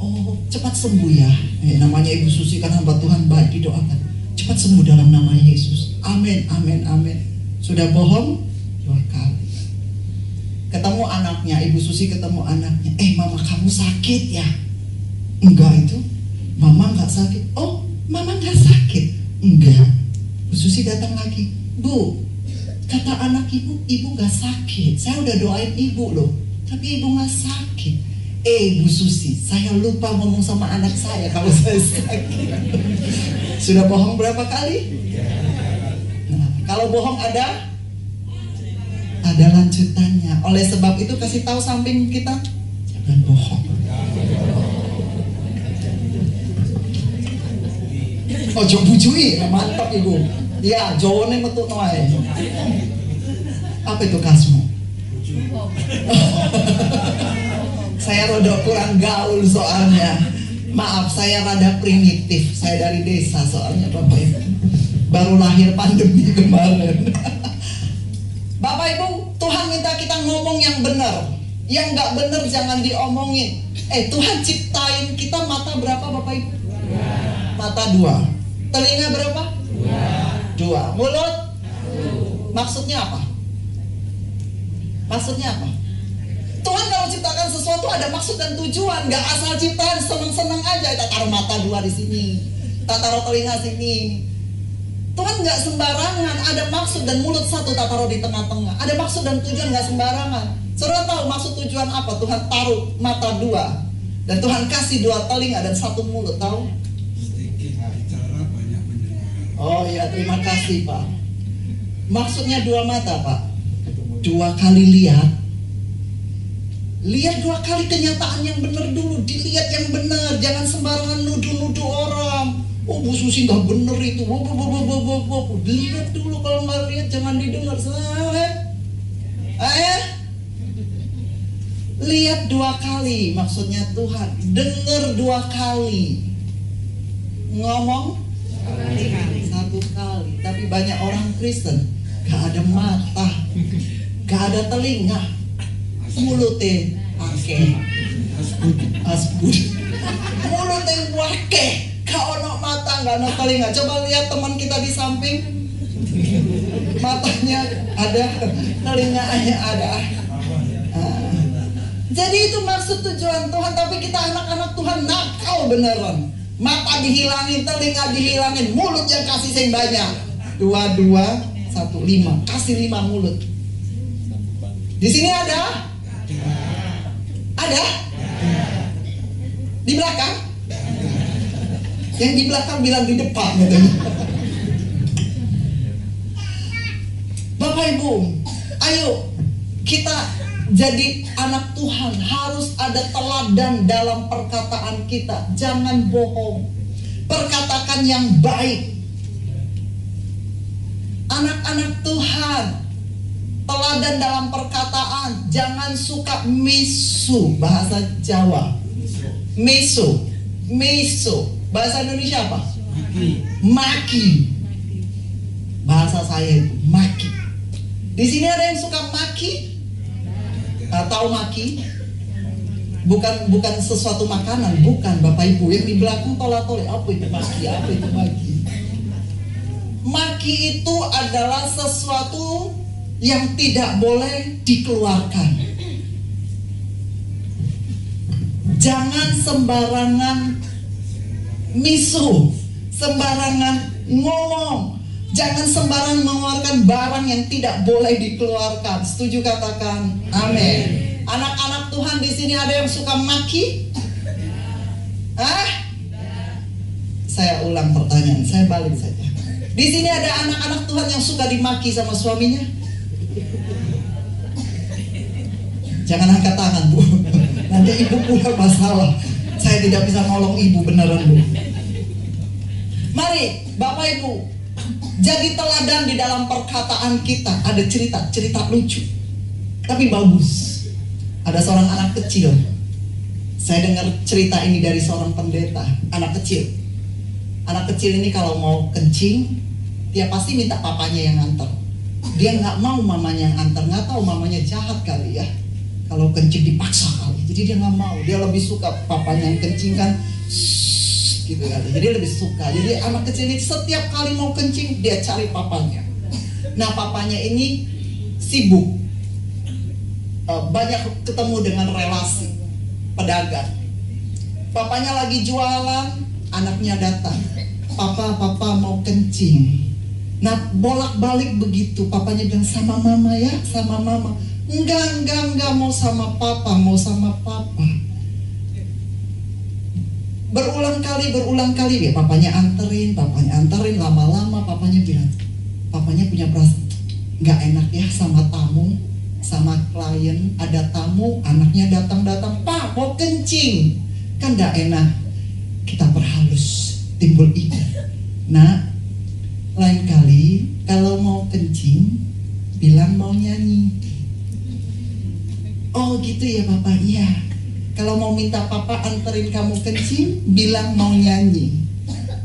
Oh, cepat sembuh ya. Namanya Ibu Susi kan hamba Tuhan baik, didoakan. Cepat sembuh dalam nama Yesus. Amin, amin, amin. Sudah bohong 2 kali. Ketemu anaknya, Ibu Susi ketemu anaknya. Mama kamu sakit ya? Enggak itu. Mama nggak sakit. Oh, Mama nggak sakit. Enggak. Bu Susi datang lagi. Bu, kata anak ibu nggak sakit. Saya udah doain ibu loh, tapi ibu nggak sakit. Bu Susi, saya lupa ngomong sama anak saya kalau saya sakit. Sudah bohong berapa kali? Nah, kalau bohong ada lanjutannya. Oleh sebab itu kasih tahu samping kita, jangan bohong. Ojo bujui, mantap ibu. Ya, jawane metu noe. Apa itu kasmu? Saya rada kurang gaul soalnya. Maaf, saya rada primitif. Saya dari desa soalnya Bapak Ibu. Baru lahir pandemi kemarin. Bapak Ibu, Tuhan minta kita ngomong yang benar. Yang nggak benar jangan diomongin. Tuhan ciptain kita mata berapa Bapak Ibu? Mata 2. Telinga berapa? 2. Mulut? Maksudnya apa? Maksudnya apa? Tuhan kalau Allah ciptakan sesuatu ada maksud dan tujuan, nggak asal ciptaan seneng-seneng aja. Kita taruh mata 2 di sini, kita taruh telinga sini. Tuhan nggak sembarangan, ada maksud, dan mulut 1 tak taruh di tengah-tengah. Ada maksud dan tujuan, nggak sembarangan. Saudara tahu maksud tujuan apa? Tuhan taruh mata 2, dan Tuhan kasih 2 telinga dan 1 mulut, tahu? Oh iya, terima kasih Pak. Maksudnya 2 mata Pak, 2 kali lihat 2 kali kenyataan yang benar dulu, dilihat yang benar, jangan sembarangan nuduh-nuduh orang. Oh Bu Susi nggak bener itu, lihat dulu, kalau nggak lihat jangan didengar. Lihat 2 kali, maksudnya Tuhan. Dengar 2 kali, ngomong 1 kali. Tapi banyak orang Kristen gak ada mata, gak ada telinga, mulutnya akeh, asbud, mulutnya wakeh, gak ada mata, gak ada telinga. Coba lihat teman kita di samping, matanya ada, telinganya ada. Jadi itu maksud tujuan Tuhan. Tapi kita anak-anak Tuhan nakal beneran. Mata dihilangin, telinga dihilangin, mulut yang kasih yang banyak. 2, 2, 1, 5. Kasih 5 mulut. Di sini ada? Ada? Di belakang? Yang di belakang bilang di depan gitu. Bapak Ibu, ayo kita jadi anak Tuhan, harus ada teladan dalam perkataan kita. Jangan bohong, perkatakan yang baik. Anak-anak Tuhan, teladan dalam perkataan. Jangan suka misu, bahasa Jawa. Misu, misu, bahasa Indonesia apa? Maki. Bahasa saya itu maki. Di sini ada yang suka maki? Tahu maki? Bukan sesuatu makanan, bukan Bapak Ibu. Yang di belakang tola-tole, apa itu maki? Apa itu maki? Maki itu adalah sesuatu yang tidak boleh dikeluarkan. Jangan sembarangan misu, sembarangan ngomong. Jangan sembarangan mengeluarkan barang yang tidak boleh dikeluarkan. Setuju, katakan amin. Anak-anak Tuhan di sini ada yang suka maki? Saya ulang pertanyaan, saya balik saja. Di sini ada anak-anak Tuhan yang suka dimaki sama suaminya? Jangan angkat tangan Bu, nanti ibu punya masalah. Saya tidak bisa nolong ibu beneran Bu. Mari Bapak Ibu, jadi teladan di dalam perkataan kita. Ada cerita lucu, tapi bagus. Ada seorang anak kecil. Saya dengar cerita ini dari seorang pendeta. Anak kecil ini kalau mau kencing, dia pasti minta papanya yang nganter. Dia nggak mau mamanya yang nganter. Nggak tahu mamanya jahat kali ya, kalau kencing dipaksa kali. Jadi dia nggak mau. Dia lebih suka papanya yang kencing kan, gitu kan. Jadi dia lebih suka. Jadi anak kecil ini setiap kali mau kencing dia cari papanya. Nah papanya ini sibuk, banyak ketemu dengan relasi pedagang. Papanya lagi jualan, anaknya datang, papa mau kencing. Nah bolak-balik begitu, papanya bilang sama mama ya, sama mama. Enggak mau sama papa, mau sama papa. Berulang kali ya, papanya anterin, lama-lama papanya bilang, papanya punya perasaan nggak enak ya sama tamu, sama klien. Ada tamu, anaknya datang, Pak mau kencing, kan nggak enak, kita perhalus, timbul ide. Nah lain kali kalau mau kencing bilang mau nyanyi. Oh gitu ya Bapak, iya. Kalau mau minta papa anterin kamu kencing, bilang mau nyanyi.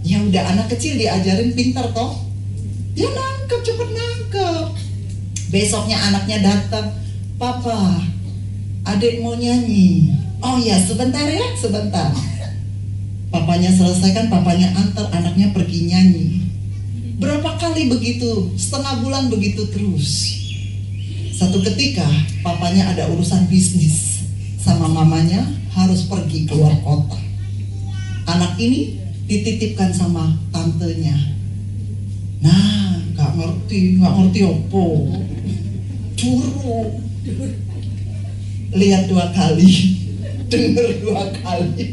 Ya udah, anak kecil diajarin pintar toh. Dia nangkep, cepet nangkep. Besoknya anaknya datang, papa, adik mau nyanyi. Oh ya sebentar ya, sebentar. Papanya selesaikan, papanya antar, anaknya pergi nyanyi. Berapa kali begitu, setengah bulan begitu terus. Satu ketika papanya ada urusan bisnis, sama mamanya harus pergi keluar kota. Anak ini dititipkan sama tantenya. Nah, nggak ngerti opo. Curug. Lihat 2 kali, denger 2 kali.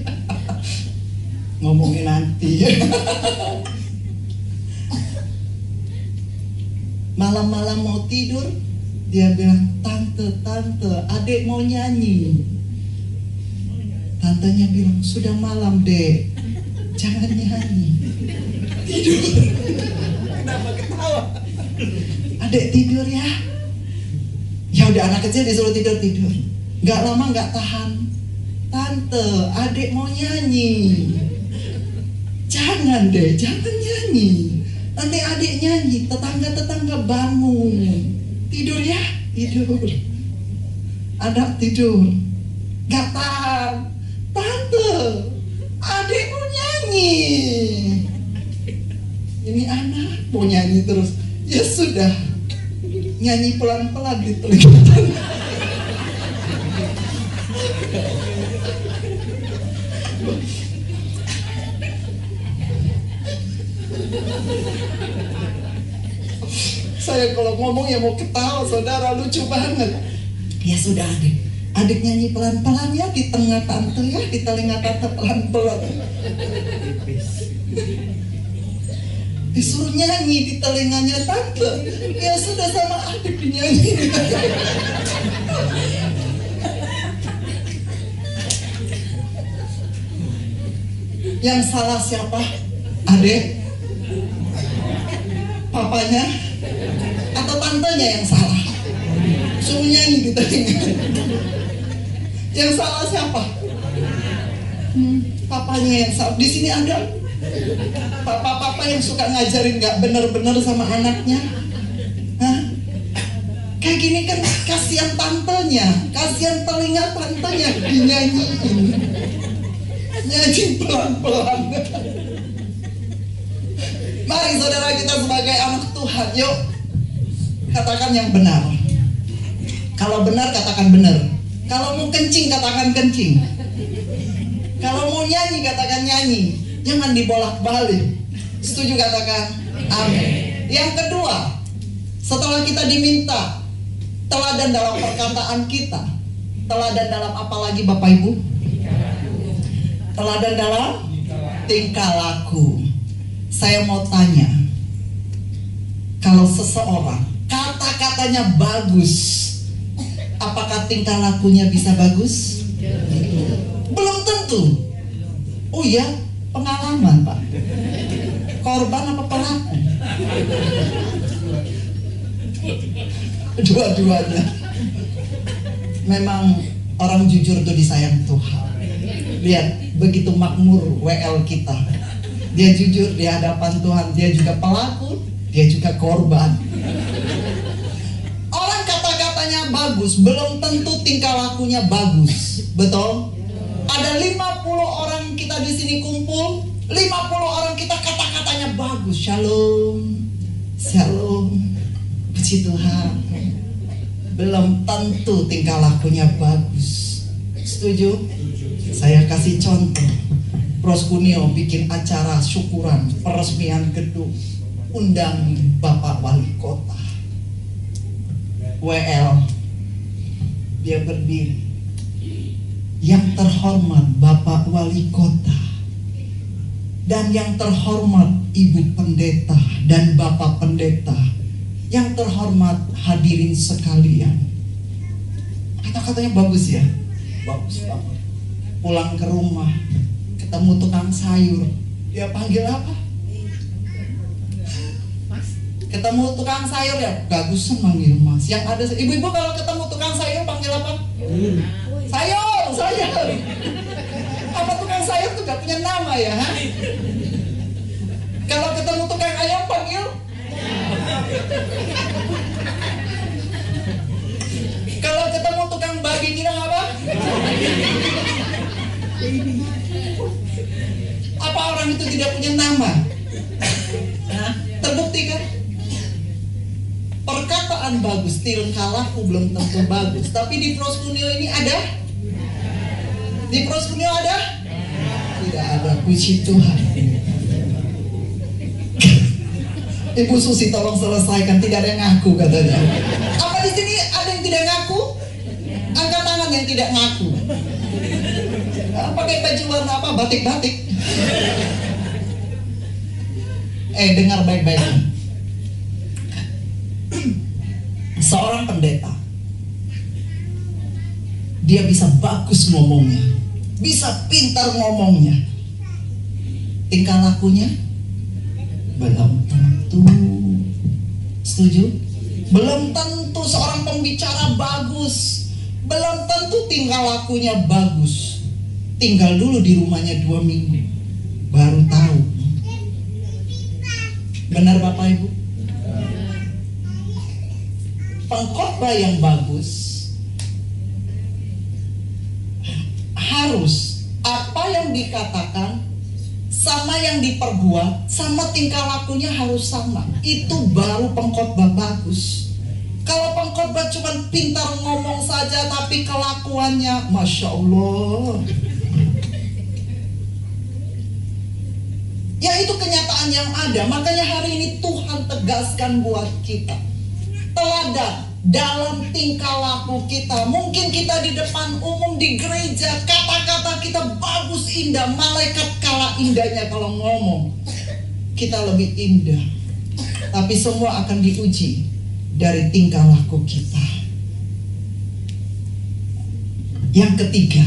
Ngomongin nanti. Malam-malam mau tidur, dia bilang, tante, adik mau nyanyi. Tantenya bilang, sudah malam dek, jangan nyanyi. Tidur. Kenapa ketawa? Adik tidur ya. Ya udah, anak kecil disuruh tidur. Gak lama gak tahan. Tante, adik mau nyanyi. Jangan deh, jangan nyanyi. Nanti adik nyanyi, tetangga-tetangga bangun. Tidur ya, tidur. Anak tidur. Gak tahan. Tante, adik mau nyanyi. Ini anak mau nyanyi terus. Ya sudah, nyanyi pelan-pelan di telinga tante. Saya kalau ngomong ya mau ketawa, saudara, lucu banget. Ya sudah, adik nyanyi pelan-pelan ya di tengah tante ya, di telinga tante pelan-pelan. Disuruh nyanyi di telinganya tante. Ya sudah, sama adik dinyanyi. Yang salah siapa? Adik? Papanya? Atau tantenya yang salah? Suruh nyanyi di telinga. Yang salah siapa? Papanya yang salah. Di sini ada papa-papa yang suka ngajarin gak bener-bener sama anaknya. Hah? Kayak gini kan kasihan tantenya, kasihan telinga tantenya dinyanyiin. Nyanyi pelan-pelan. Mari saudara, kita sebagai anak Tuhan, yuk katakan yang benar. Kalau benar katakan benar. Kalau mau kencing katakan kencing. Kalau mau nyanyi katakan nyanyi. Jangan dibolak-balik. Setuju katakan amin. Yang kedua, setelah kita diminta teladan dalam perkataan kita, teladan dalam apa lagi Bapak Ibu? Teladan dalam tingkah laku. Saya mau tanya, kalau seseorang kata-katanya bagus, apakah tingkah lakunya bisa bagus? Belum tentu. Oh ya, pengalaman Pak. Korban apa pelaku? Dua-duanya. Memang orang jujur tuh disayang Tuhan. Lihat, begitu makmur WL kita. Dia jujur di hadapan Tuhan. Dia juga pelaku, dia juga korban. Orang kata-katanya bagus, belum tentu tingkah lakunya bagus. Betul? Ada 50 orang kita di sini kumpul, 50 orang kita kata-katanya bagus. Shalom, shalom, puji Tuhan. Belum tentu tingkah lakunya bagus. Setuju? Saya kasih contoh. Pros Kunio bikin acara syukuran peresmian gedung, undang Bapak Wali Kota. WL, dia berdiri. Yang terhormat Bapak Wali Kota dan yang terhormat Ibu Pendeta dan Bapak Pendeta, yang terhormat hadirin sekalian. Kata-katanya bagus ya, bagus banget. Pulang ke rumah, ketemu tukang sayur, dia panggil apa? Ketemu tukang sayur ya, bagusan manggil Mas. Yang ada, ibu-ibu kalau ketemu tukang sayur panggil apa? Sayur, sayur. Apa tukang sayur tuh gak punya nama ya? Ha? Kalau ketemu tukang ayam panggil? Kalau ketemu tukang babi bilang apa? Apa orang itu tidak punya nama? Nah, terbukti kan? Perkataan bagus, tingkah laku belum tentu bagus. Tapi di Pros Kunio ini ada Di Proskuneo ada? Tidak ada, puji Tuhan. Ibu Susi tolong selesaikan, tidak ada yang ngaku katanya. Apa di sini ada yang tidak ngaku? Angkat tangan yang tidak ngaku. Pakai baju warna apa? Batik-batik. Dengar baik-baik. Seorang pendeta, dia bisa bagus ngomongnya, bisa pintar ngomongnya, tingkah lakunya belum tentu. Setuju? Belum tentu seorang pembicara bagus, belum tentu tingkah lakunya bagus. Tinggal dulu di rumahnya 2 minggu, baru tahu. Benar Bapak Ibu? Pengkhotbah yang bagus harus apa yang dikatakan sama yang diperbuat, sama tingkah lakunya harus sama. Itu baru pengkhotbah bagus. Kalau pengkhotbah cuma pintar ngomong saja tapi kelakuannya Masya Allah, ya itu kenyataan yang ada. Makanya hari ini Tuhan tegaskan buat kita teladan dalam tingkah laku kita. Mungkin kita di depan umum di gereja, kata-kata kita bagus indah, malaikat kalah indahnya kalau ngomong. Kita lebih indah. Tapi semua akan diuji dari tingkah laku kita. Yang ketiga,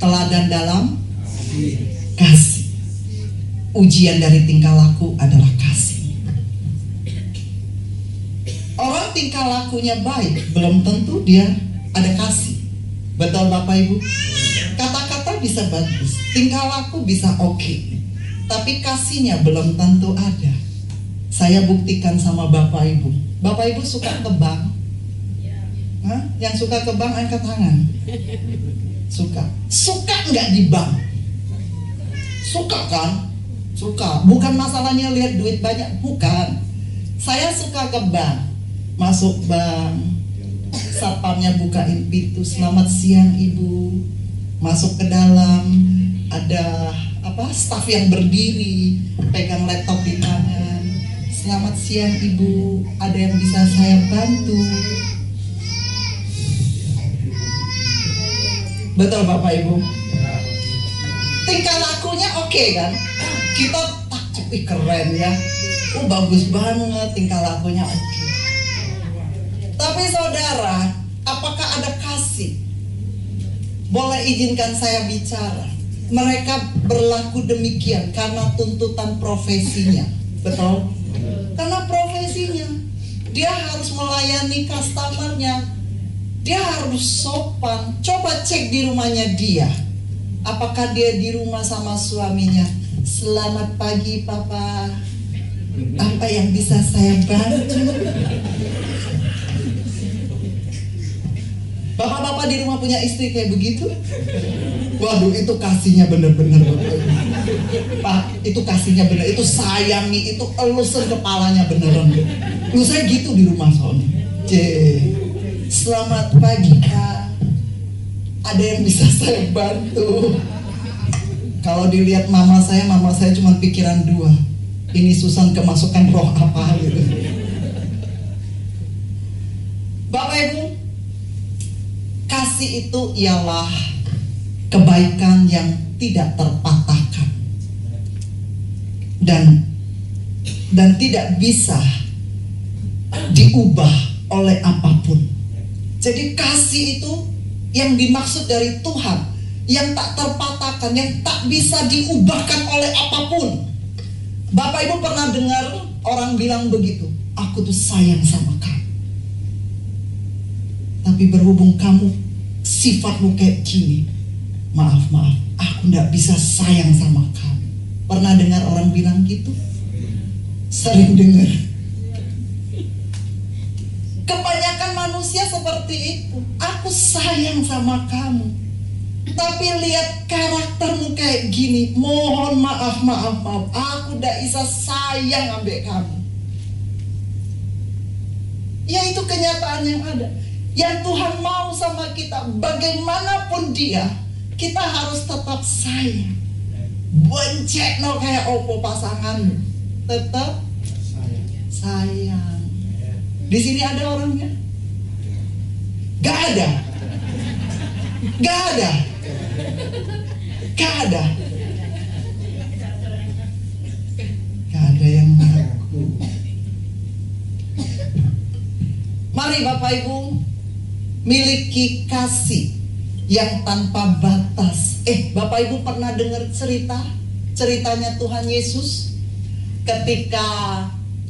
teladan dalam kasih. Ujian dari tingkah laku adalah kasih. Orang tingkah lakunya baik, belum tentu dia ada kasih. Betul Bapak Ibu? Kata-kata bisa bagus, tingkah laku bisa oke, tapi kasihnya belum tentu ada. Saya buktikan sama Bapak Ibu. Bapak Ibu suka ke bank? Hah? Yang suka ke bank angkat tangan. Suka? Suka nggak di bank? Suka kan? Suka. Bukan masalahnya lihat duit banyak, bukan. Saya suka ke bank. Masuk bank, satpamnya bukain pintu, selamat siang ibu. Masuk ke dalam, ada staf yang berdiri, pegang laptop di tangan. Selamat siang ibu, ada yang bisa saya bantu? Betul Bapak Ibu? Tingkah lakunya oke kan? Kita takjub, keren ya. Bagus banget tingkah lakunya oke. Tapi saudara, apakah ada kasih? Boleh izinkan saya bicara. Mereka berlaku demikian karena tuntutan profesinya. Betul? Karena profesinya. Dia harus melayani customernya. Dia harus sopan. Coba cek di rumahnya dia. Apakah dia di rumah sama suaminya? Selamat pagi papa. Apa yang bisa saya bantu? Bapak-bapak di rumah punya istri kayak begitu? Waduh, itu kasihnya bener-bener Pak, itu kasihnya bener, itu sayangi, itu elusin kepalanya beneran. Lu saya gitu di rumah soalnya. Selamat pagi Kak, ada yang bisa saya bantu? Kalau dilihat mama saya cuma pikiran 2. Ini Susan kemasukan roh apa gitu. Bapak Ibu, kasih itu ialah kebaikan yang tidak terpatahkan dan tidak bisa diubah oleh apapun. Jadi kasih itu yang dimaksud dari Tuhan, yang tak terpatahkan, yang tak bisa diubahkan oleh apapun. Bapak Ibu pernah dengar orang bilang begitu, aku tuh sayang sama kamu, tapi berhubung kamu sifatmu kayak gini, maaf, aku gak bisa sayang sama kamu. Pernah dengar orang bilang gitu? Sering dengar. Kebanyakan manusia seperti itu. Aku sayang sama kamu, tapi lihat karaktermu kayak gini, mohon maaf, aku gak bisa sayang ambek kamu. Ya itu kenyataan yang ada. Yang Tuhan mau sama kita, bagaimanapun dia, Kita harus tetap sayang. Boncek no kayak opo pasanganmu. Tetap sayang. Di sini ada orangnya? Gak ada. Gak ada. Gak ada. Gak ada yang ngaku. Mari Bapak Ibu miliki kasih yang tanpa batas. Bapak Ibu pernah dengar ceritanya Tuhan Yesus ketika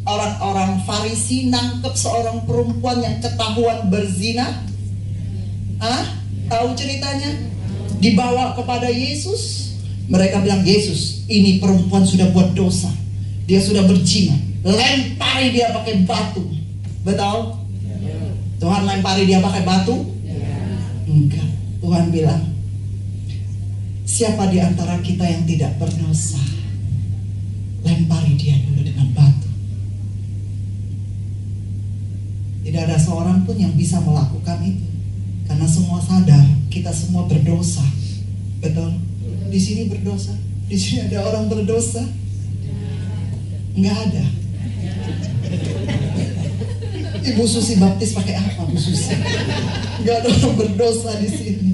orang-orang Farisi nangkep seorang perempuan yang ketahuan berzina? Tahu ceritanya? Dibawa kepada Yesus. Mereka bilang, Yesus, ini perempuan sudah buat dosa. Dia sudah berzina. Lempari dia pakai batu. Betul? Tuhan lempari dia pakai batu? Enggak. Tuhan bilang, siapa di antara kita yang tidak berdosa? Lempari dia dulu dengan batu. Tidak ada seorang pun yang bisa melakukan itu, karena semua sadar kita semua berdosa. Betul? Di sini berdosa. Di sini ada orang berdosa? Enggak ada. Ibu Susi baptis pakai apa, Bu Susi? Enggak ada orang berdosa di sini.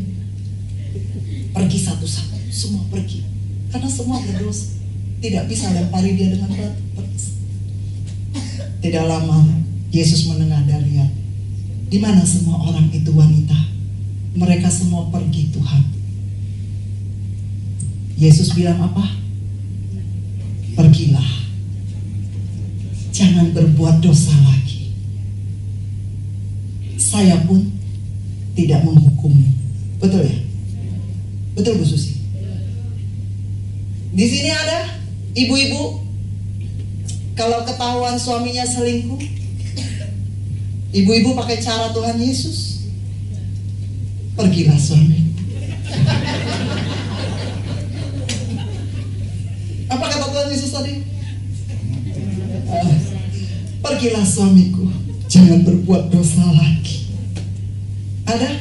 Pergi satu-satu, semua pergi. Karena semua berdosa. Tidak bisa lempari dia dengan batu. Tidak lama Yesus mendengar dan lihat, di mana semua orang itu wanita. Mereka semua pergi Tuhan. Yesus bilang apa? Pergilah. Jangan berbuat dosa lagi. Saya pun tidak menghukummu. Betul ya? Betul Bu Susi? Di sini ada ibu-ibu, kalau ketahuan suaminya selingkuh, ibu-ibu pakai cara Tuhan Yesus. Pergilah suami. Apa kata Tuhan Yesus tadi? Pergilah suamiku, jangan berbuat dosa lagi. Ada?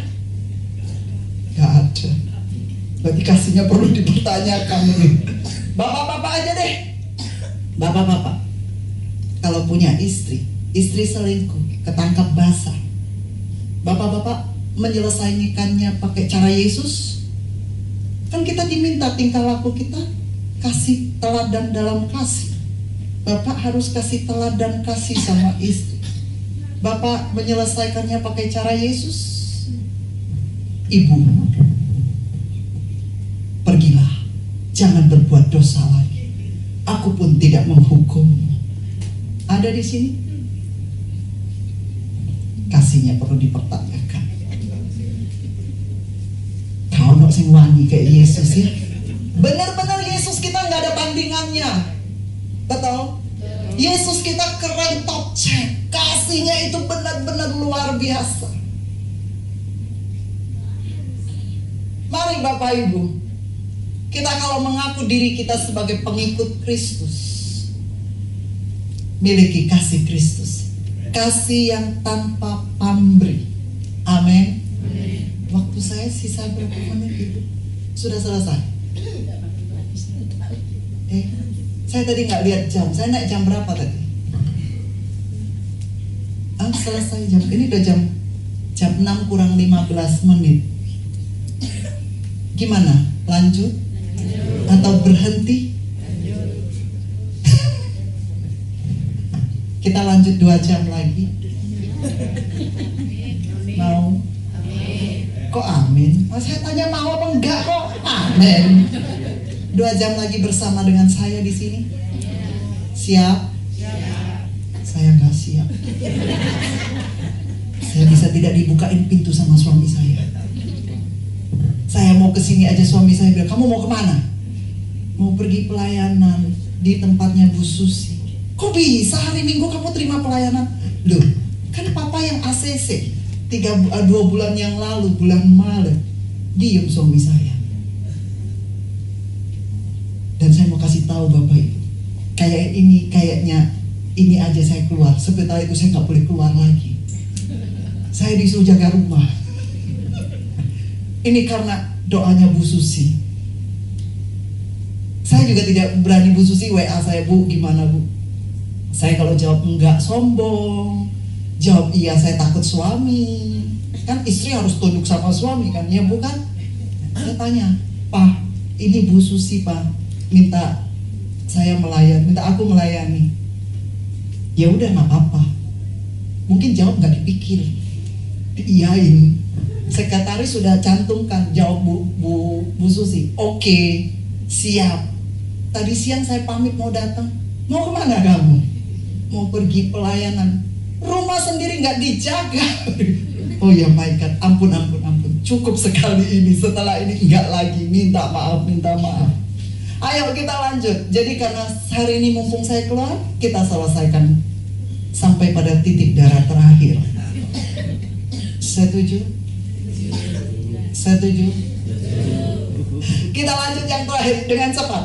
Gak ada. Berarti kasihnya perlu dipertanyakan nih. Bapak-bapak aja deh. Bapak-bapak, kalau punya istri selingkuh, ketangkap basah, bapak-bapak menyelesaikannya pakai cara Yesus? Kan kita diminta tingkah laku kita kasih teladan dalam kasih. Bapak harus kasih teladan kasih sama istri. Bapak menyelesaikannya pakai cara Yesus? Ibu, pergilah, jangan berbuat dosa lagi. Aku pun tidak menghukummu. Ada di sini? Kasihnya perlu dipertanyakan. Kau nak sing wani kayak Yesus ya? Benar-benar Yesus kita nggak ada tandingannya. Betul? Yesus kita keren, top check. Kasihnya itu benar-benar luar biasa. Mari Bapak Ibu, kita kalau mengaku diri kita sebagai pengikut Kristus, miliki kasih Kristus, kasih yang tanpa pamrih. Amin. Waktu saya sisa berapa menit Ibu? Sudah selesai? Saya tadi nggak lihat jam. Saya naik jam berapa tadi? Selesai jam. Ini udah jam 6 kurang 15 menit. Gimana? Lanjut? Atau berhenti? Kita lanjut 2 jam lagi. Mau? Kok amin? Saya tanya mau apa enggak kok? Amin. 2 jam lagi bersama dengan saya di sini. Siap? Saya nggak siap. Saya bisa tidak dibukain pintu sama suami saya. Saya mau kesini aja suami saya bilang, kamu mau kemana? Mau pergi pelayanan di tempatnya Bu Susi. Kok bisa hari Minggu kamu terima pelayanan? Loh, kan papa yang ACC 2 bulan yang lalu, bulan Maret. Diem suami saya. Dan saya mau kasih tahu Bapak Ibu, kayaknya ini aja saya keluar. Sebentar itu saya nggak boleh keluar lagi. Saya disuruh jaga rumah. Ini karena doanya Bu Susi. Saya juga tidak berani Bu Susi WA saya, Bu gimana Bu? Saya kalau jawab enggak sombong, jawab iya saya takut suami. Kan istri harus tunduk sama suami kan, ya bukan? Saya tanya, Pak, ini Bu Susi Pak, minta saya melayani, minta aku melayani. Ya udah nggak apa-apa. Mungkin jawab nggak dipikir, diiyain. Sekretaris sudah cantumkan jawab Bu Susi. Oke, siap. Tadi siang saya pamit mau datang. Mau kemana kamu? Mau pergi pelayanan. Rumah sendiri nggak dijaga. Oh ya my God, ampun. Cukup sekali ini. Setelah ini nggak lagi. Minta maaf. Ayo kita lanjut. Jadi karena hari ini mumpung saya keluar, kita selesaikan sampai pada titik darah terakhir. Setuju? Kita lanjut yang terakhir dengan cepat.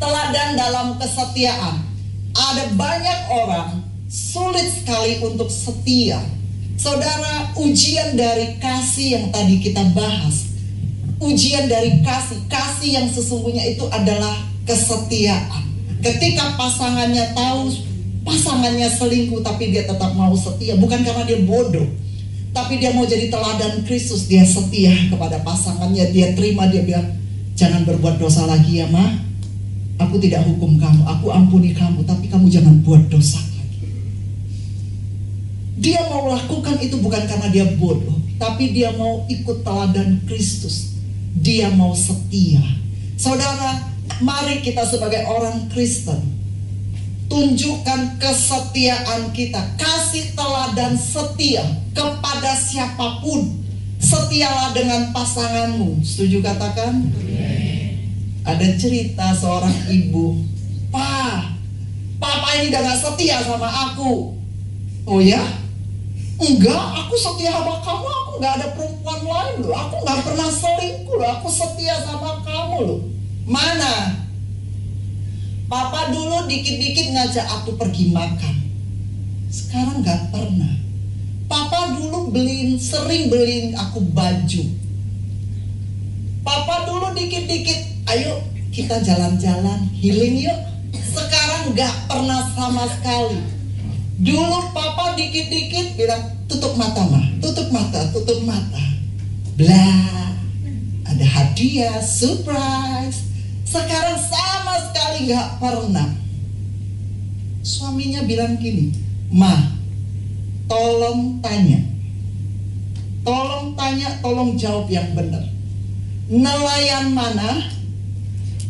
Teladan dalam kesetiaan. Ada banyak orang sulit sekali untuk setia. Saudara, ujian dari kasih yang tadi kita bahas, ujian dari kasih yang sesungguhnya itu adalah kesetiaan. Ketika pasangannya tahu pasangannya selingkuh tapi dia tetap mau setia, bukan karena dia bodoh, tapi dia mau jadi teladan Kristus. Dia setia kepada pasangannya, dia terima, dia bilang, jangan berbuat dosa lagi ya Ma, aku tidak hukum kamu, aku ampuni kamu, tapi kamu jangan buat dosa lagi. Dia mau lakukan itu bukan karena dia bodoh, tapi dia mau ikut teladan Kristus. Dia mau setia. Saudara, mari kita sebagai orang Kristen tunjukkan kesetiaan kita. Kasih teladan setia kepada siapapun. Setialah dengan pasanganmu. Setuju katakan? Ada cerita seorang ibu, Papa ini udah gak setia sama aku. Oh ya? Enggak, aku setia sama kamu. Aku gak ada perempuan lain loh. Aku gak pernah selingkuh loh. Aku setia sama kamu loh. Mana? Papa dulu dikit-dikit ngajak aku pergi makan. Sekarang gak pernah. Papa dulu sering beliin aku baju. Papa dulu dikit-dikit, ayo kita jalan-jalan, healing yuk. Sekarang gak pernah sama sekali. Dulu Papa dikit-dikit bilang, tutup mata Ma, tutup mata. Blah, ada hadiah, surprise. Sekarang sama sekali gak pernah. Suaminya bilang gini, Ma, tolong tanya, tolong jawab yang benar. Nelayan mana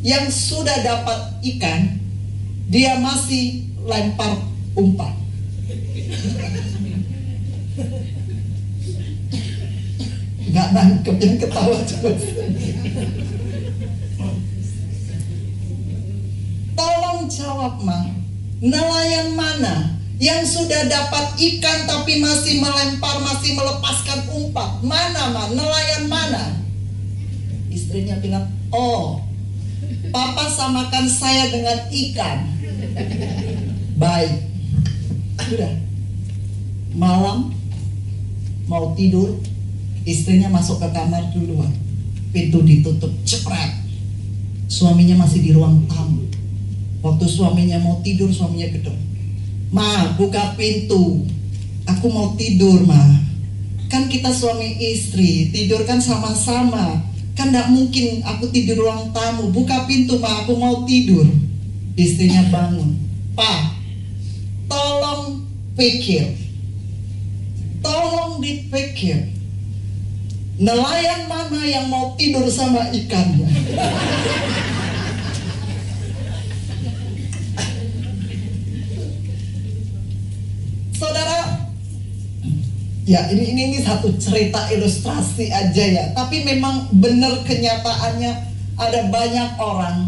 yang sudah dapat ikan, dia masih lempar umpan? Gak nangkep, yang ketawa coba. Tolong jawab Ma, nelayan mana yang sudah dapat ikan tapi masih melempar, masih melepaskan umpan? Mana Ma, nelayan mana? Istrinya bilang, oh, Papa samakan saya dengan ikan. Baik. Sudah. Malam mau tidur, istrinya masuk ke kamar duluan. Pintu ditutup, cepret. Suaminya masih di ruang tamu. Waktu suaminya mau tidur, suaminya gedor, Ma, buka pintu. Aku mau tidur Ma. Kan kita suami istri, tidur kan sama-sama. Kan gak mungkin aku tidur ruang tamu. Buka pintu Ma, aku mau tidur. Istrinya bangun. Pa, tolong pikir. Tolong dipikir. Nelayan mana yang mau tidur sama ikannya? Saudara, ya ini satu cerita ilustrasi aja ya. Tapi memang benar kenyataannya ada banyak orang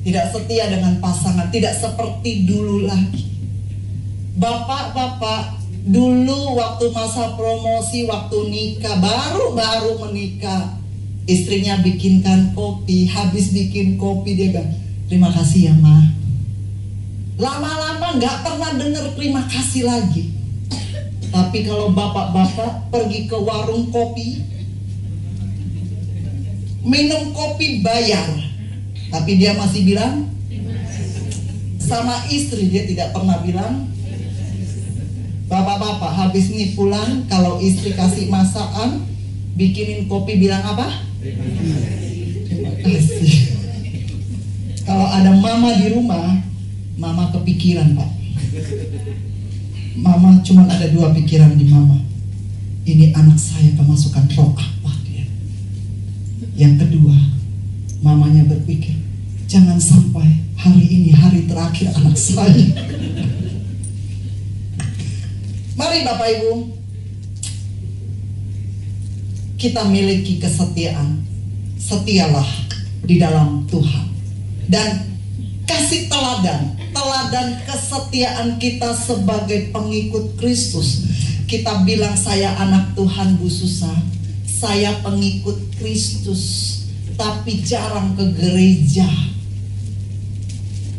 tidak setia dengan pasangan, tidak seperti dulu lagi. Bapak-bapak dulu waktu masa promosi, waktu nikah, baru menikah, istrinya bikinkan kopi, habis bikin kopi dia bilang, terima kasih ya Ma. Lama-lama gak pernah dengar terima kasih lagi. Tapi kalau bapak-bapak pergi ke warung kopi, minum kopi bayar, tapi dia masih bilang sama istri, dia tidak pernah bilang. Bapak-bapak habis nih pulang, kalau istri kasih masakan, bikinin kopi, bilang apa? Terima kasih. Kalau ada mama di rumah, mama kepikiran, Pak. Mama cuma ada 2 pikiran di mama. Ini anak saya kemasukan roh apa dia? Yang kedua, mamanya berpikir, jangan sampai hari ini hari terakhir anak saya. Mari Bapak Ibu, kita miliki kesetiaan. Setialah di dalam Tuhan. Dan kasih teladan kesetiaan kita sebagai pengikut Kristus. Kita bilang saya anak Tuhan Bu Susa, saya pengikut Kristus, tapi jarang ke gereja.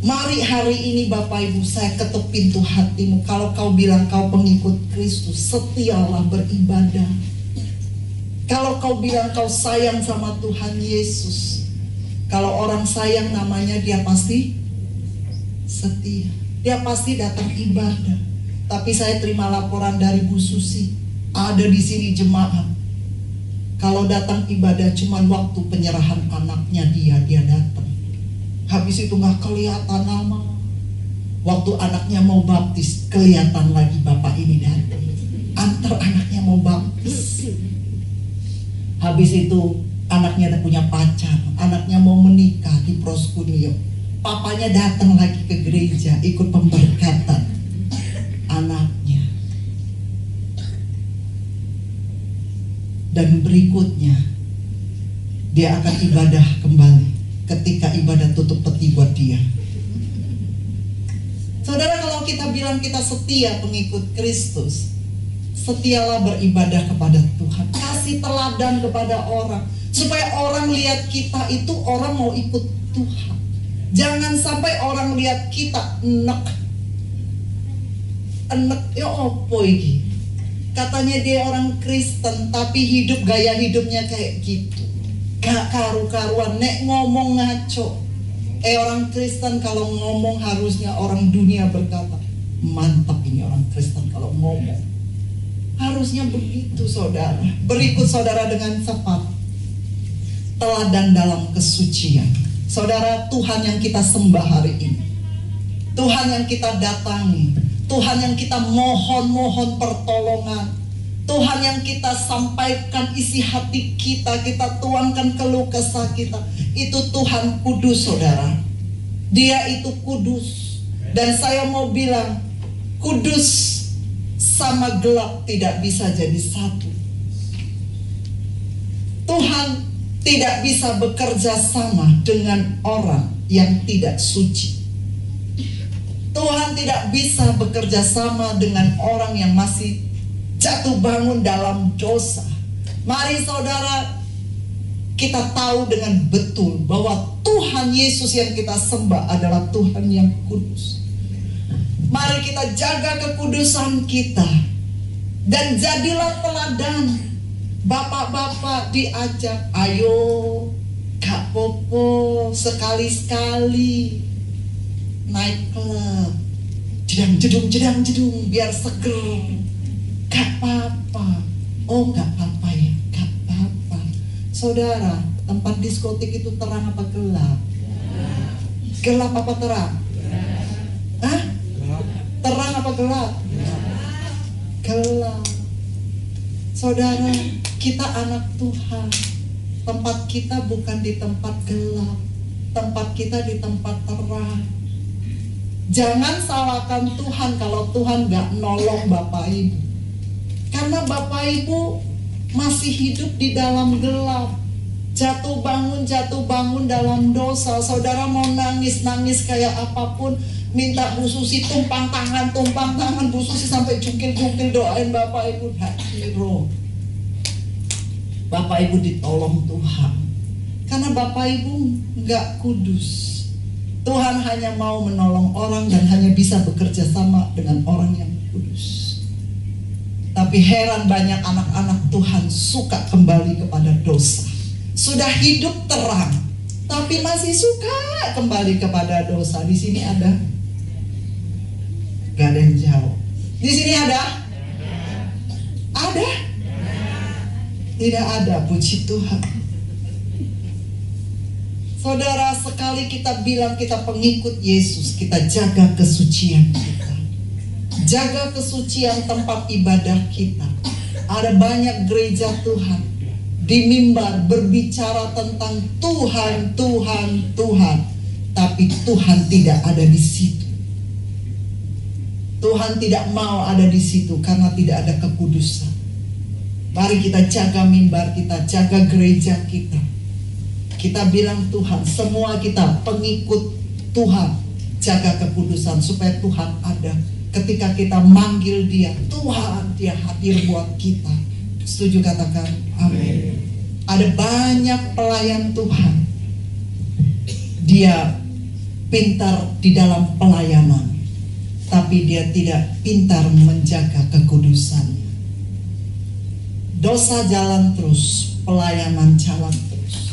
Mari hari ini Bapak Ibu, saya ketuk pintu hatimu. Kalau kau bilang kau pengikut Kristus, setialah beribadah. Kalau kau bilang kau sayang sama Tuhan Yesus, kalau orang sayang namanya dia pasti setia. Dia pasti datang ibadah. Tapi saya terima laporan dari Bu Susi, ada di sini jemaat, kalau datang ibadah cuman waktu penyerahan anaknya dia datang. Habis itu gak kelihatan lama. Waktu anaknya mau baptis, kelihatan lagi bapak ini datang. Antar anaknya mau baptis. Habis itu anaknya punya pacar, anaknya mau menikah di Proskunio, papanya datang lagi ke gereja ikut pemberkatan anaknya. Dan berikutnya dia akan ibadah kembali ketika ibadah tutup peti buat dia. Saudara, kalau kita bilang kita setia pengikut Kristus, setialah beribadah kepada Tuhan. Kasih teladan kepada orang, supaya orang lihat kita itu orang mau ikut Tuhan. Jangan sampai orang lihat kita enek ya opo iki. Katanya dia orang Kristen, tapi hidup gaya hidupnya kayak gitu. Gak karu-karuan, nek ngomong ngaco. Orang Kristen kalau ngomong harusnya orang dunia berkata, mantap ini orang Kristen kalau ngomong. Harusnya begitu saudara. Berikut saudara dengan cepat, teladan dalam kesucian. Saudara, Tuhan yang kita sembah hari ini, Tuhan yang kita datangi, Tuhan yang kita mohon pertolongan, Tuhan yang kita sampaikan isi hati kita tuangkan keluh kesah kita, itu Tuhan kudus saudara. Dia itu kudus. Dan saya mau bilang, kudus sama gelap tidak bisa jadi satu. Tuhan tidak bisa bekerja sama dengan orang yang tidak suci. Tuhan tidak bisa bekerja sama dengan orang yang masih jatuh bangun dalam dosa. Mari saudara, kita tahu dengan betul bahwa Tuhan Yesus yang kita sembah adalah Tuhan yang kudus. Mari kita jaga kekudusan kita. Dan jadilah teladan. Bapak-bapak diajak, ayo gak popo, sekali-sekali naik klub, jedang-jedung biar seger. Gak apa-apa. Oh gak apa-apa ya, gak apa-apa. Saudara, tempat diskotik itu terang apa gelap? Gelap apa terang? Hah? Terang apa gelap? Gelap. Saudara, kita anak Tuhan. Tempat kita bukan di tempat gelap, tempat kita di tempat terang. Jangan salahkan Tuhan kalau Tuhan gak nolong Bapak Ibu. Karena Bapak Ibu masih hidup di dalam gelap, jatuh bangun dalam dosa. Saudara mau nangis kayak apapun, minta Bu Susi tumpang tangan Bu Susi sampai jungkil doain Bapak Ibu. Hero, Bapak Ibu ditolong Tuhan. Karena Bapak Ibu gak kudus. Tuhan hanya mau menolong orang dan hanya bisa bekerja sama dengan orang yang kudus. Tapi heran banyak anak-anak Tuhan suka kembali kepada dosa, sudah hidup terang, tapi masih suka kembali kepada dosa. Di sini ada? Gak ada yang jawab. Di sini ada? Ada? Tidak ada, puji Tuhan. Saudara, sekali kita bilang kita pengikut Yesus, kita jaga kesucian kita. Jaga kesucian tempat ibadah kita. Ada banyak gereja Tuhan di mimbar berbicara tentang Tuhan, Tuhan, Tuhan, tapi Tuhan tidak ada di situ. Tuhan tidak mau ada di situ karena tidak ada kekudusan. Mari kita jaga mimbar kita, jaga gereja kita. Kita bilang Tuhan, semua kita pengikut Tuhan, jaga kekudusan supaya Tuhan ada. Ketika kita manggil Dia, Tuhan, Dia hadir buat kita. Setuju, katakan amin. Ada banyak pelayan Tuhan, dia pintar di dalam pelayanan, tapi dia tidak pintar menjaga kekudusannya. Dosa jalan terus, pelayanan jalan terus.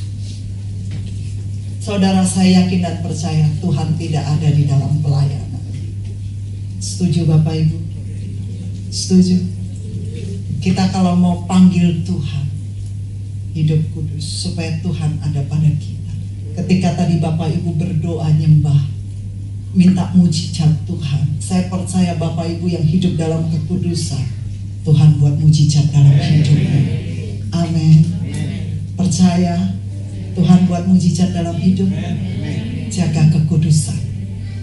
Saudara, saya yakin dan percaya Tuhan tidak ada di dalam pelayanan. Setuju Bapak Ibu? Setuju? Kita kalau mau panggil Tuhan, hidup kudus, supaya Tuhan ada pada kita. Ketika tadi Bapak Ibu berdoa nyembah, minta mujizat Tuhan, saya percaya Bapak Ibu yang hidup dalam kekudusan, Tuhan buat mujizat dalam hidupnya. Amin. Percaya Tuhan buat mujizat dalam hidup. Jaga kekudusan.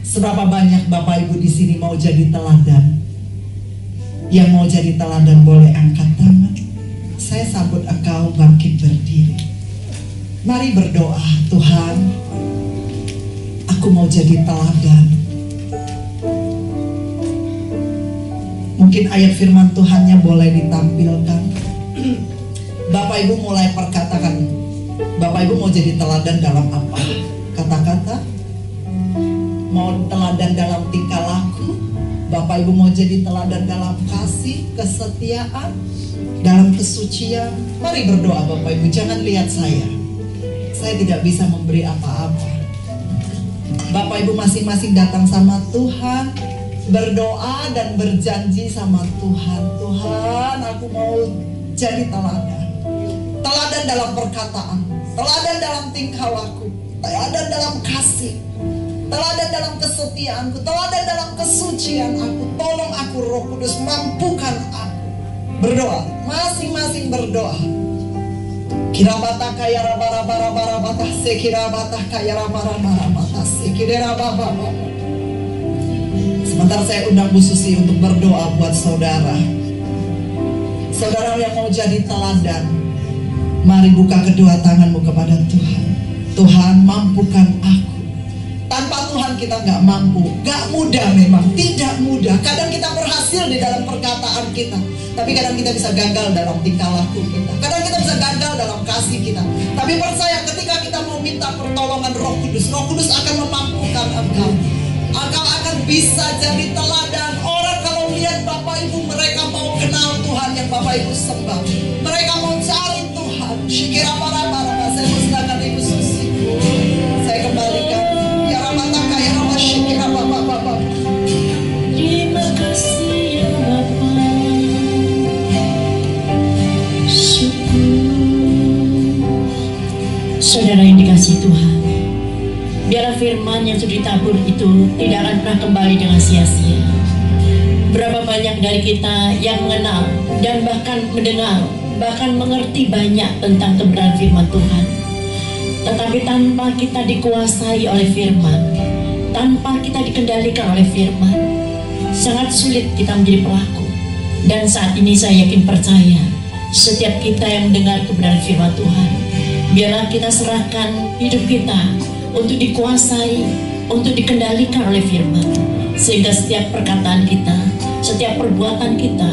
Seberapa banyak Bapak Ibu di sini mau jadi teladan? Yang mau jadi teladan boleh angkat tangan. Saya sambut engkau bangkit berdiri. Mari berdoa, Tuhan, aku mau jadi teladan. Mungkin ayat firman Tuhannya boleh ditampilkan. Bapak Ibu mulai perkatakan, Bapak Ibu mau jadi teladan dalam apa? Kata-kata? Mau teladan dalam tingkah laku? Bapak Ibu mau jadi teladan dalam kasih, kesetiaan, dalam kesucian? Mari berdoa Bapak Ibu, jangan lihat saya. Saya tidak bisa memberi apa-apa. Bapak Ibu masing-masing datang sama Tuhan, berdoa dan berjanji sama Tuhan. Tuhan, aku mau jadi teladan. Teladan dalam perkataan, teladan dalam tingkah laku, teladan dalam kasih, teladan dalam kesetiaanku, teladan dalam kesucian aku. Tolong aku Roh Kudus, mampukan aku. Berdoa, masing-masing berdoa. Kirabata kaya raba batah sekirabata kaya raba batah sekirababa. Sebentar saya undang Bu Susi untuk berdoa buat saudara. Saudara yang mau jadi teladan, mari buka kedua tanganmu kepada Tuhan. Tuhan, mampukan aku. Tanpa Tuhan kita nggak mampu. Gak mudah memang, tidak mudah. Kadang kita berhasil di dalam perkataan kita, tapi kadang kita bisa gagal dalam tingkah laku kita. Kadang kita bisa gagal dalam kasih kita. Tapi percaya ketika kita mau minta pertolongan Roh Kudus, Roh Kudus akan memampukan engkau. Engkau akan bisa jadi teladan. Orang kalau lihat Bapak Ibu, mereka mau kenal Tuhan yang Bapak Ibu sembah. Mereka mau cari Tuhan. Shikira para saya persilakan Ibu Susi. Saya kembalikan. Ya Ramataka, ya Ramat Shikira Bapak. Terima kasih ya Bapa. Syukur. Saudara yang dikasihi Tuhan, biarlah firman yang sudah ditabur itu tidak akan pernah kembali dengan sia-sia. Berapa banyak dari kita yang mengenal dan bahkan mendengar, bahkan mengerti banyak tentang kebenaran firman Tuhan. Tetapi tanpa kita dikuasai oleh firman, tanpa kita dikendalikan oleh firman, sangat sulit kita menjadi pelaku. Dan saat ini saya yakin percaya, setiap kita yang mendengar kebenaran firman Tuhan, biarlah kita serahkan hidup kita untuk dikuasai, untuk dikendalikan oleh firman. Sehingga setiap perkataan kita, setiap perbuatan kita,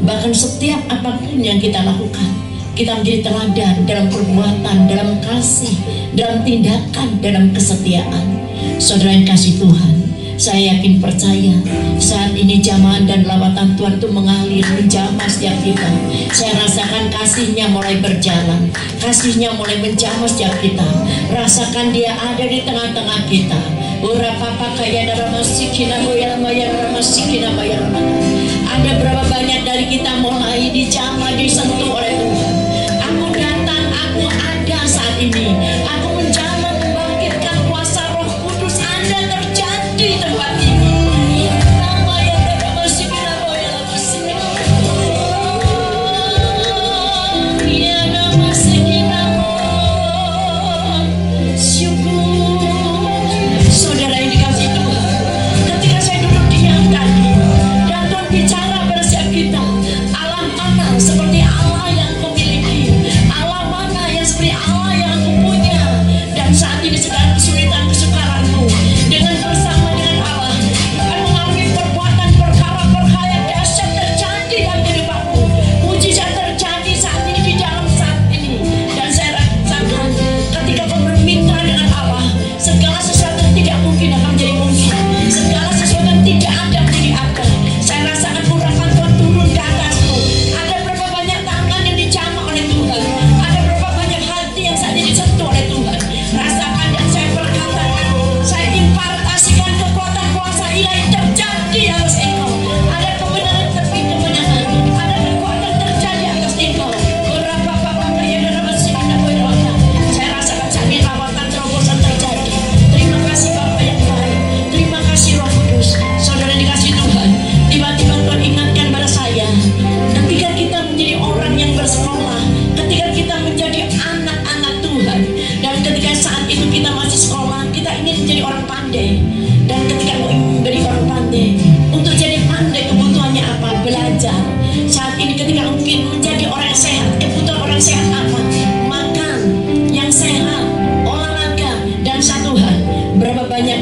bahkan setiap apapun yang kita lakukan, kita menjadi teladan dalam perbuatan, dalam kasih, dalam tindakan, dalam kesetiaan. Saudara yang kasih Tuhan, Saya yakin percaya saat ini jamahan dan lawatan Tuhan itu mengalir menjamah setiap kita. Saya rasakan kasih-Nya mulai berjalan, kasih-Nya mulai menjamah setiap kita. Rasakan Dia ada di tengah-tengah kita. Ora papa kaya dalam masikina boyal mayar masikina bayar. Ada berapa banyak dari kita mulai dijamah, disentuh oleh Tuhan. Aku datang, aku ada saat ini. Aku menjamah, membangkitkan kuasa Roh Kudus Anda terjadi di tempat ini.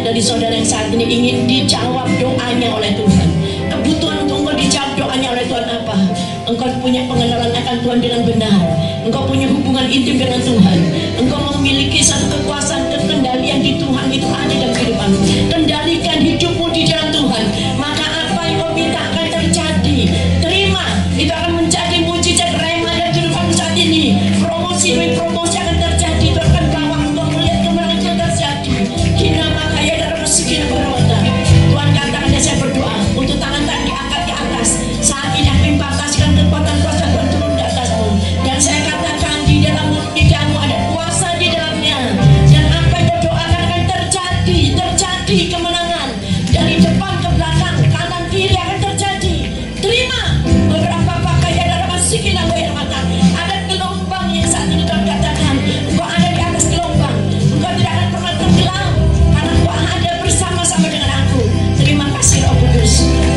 Dari saudara yang saat ini ingin dijawab doanya oleh Tuhan. Kebutuhan untuk engkau dijawab doanya oleh Tuhan apa? Engkau punya pengenalan akan Tuhan dengan benar. Engkau punya hubungan intim dengan Tuhan. Engkau memiliki satu kekuasaan kendalian di Tuhan itu ada dalam kehidupanmu. Kendalikan hidupmu di dalam Tuhan. Maka apa yang kau minta akan terjadi. Terima, itu akan menjadi mujizat rema dan kehidupanmu saat ini. Promosi demi promosi akan terjadi. Itu akan bawa engkau melihat kemenangan itu terjadi. Tuhan katakan dan saya berdoa untuk tangan-tangan diangkat ke atas. Saat ini aku impartasikan kekuatan kuasa Tuhan turun di atasmu. Dan saya katakan di dalam pernikahanmu ada kuasa di dalamnya. Dan apa yang berdoakan akan terjadi. Terjadi kemenangan. Dari depan ke belakang, kanan kiri akan terjadi. Terima. Beberapa pakai ada masikin aku yang mata. Ada gelombang yang saat ini Tuhan katakan. Engkau ada di atas gelombang. Engkau tidak akan pernah tenggelam. Karena engkau ada bersama-sama dengan aku. Terima kasih Roh Kudus.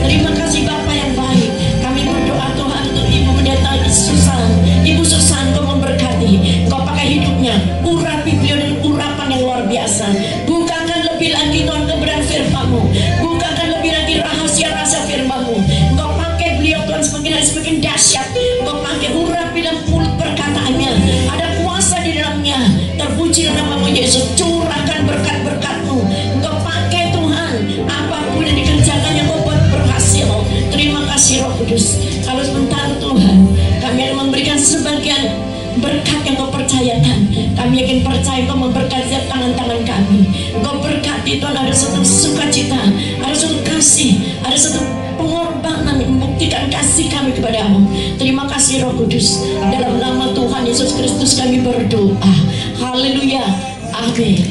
Terima kasih Bapa yang baik. Kami berdoa Tuhan untuk Ibu Pendeta Susan. Ibu Susan, Kau memberkati. Kau pakai hidupnya. Urapi beliau dengan urapan yang luar biasa. Bukakan lebih lagi Tuhan kebenaran firman-Mu. Bukakan lebih lagi rahasia-rahasia firman-Mu. Kau pakai beliau Tuhan semakin dahsyat. Kau pakai urapi dan mulut perkataannya. Ada kuasa di dalamnya. Terpuji nama Yesus. Curahkan berkat-berkat-Mu. Engkau pakai Tuhan. Apapun yang dikerjakan yang kau buat berhasil. Terima kasih Roh Kudus. Kalau sebentar Tuhan, kami akan memberikan sebagian berkat yang kau percayakan. Kami yakin percaya kau memberkati tangan-tangan kami. Kau berkati Tuhan, ada satu sukacita, ada satu kasih, ada satu pengorbanan yang membuktikan kasih kami kepadamu. Terima kasih Roh Kudus. Dalam nama Tuhan Yesus Kristus kami berdoa. Haleluya. Amin.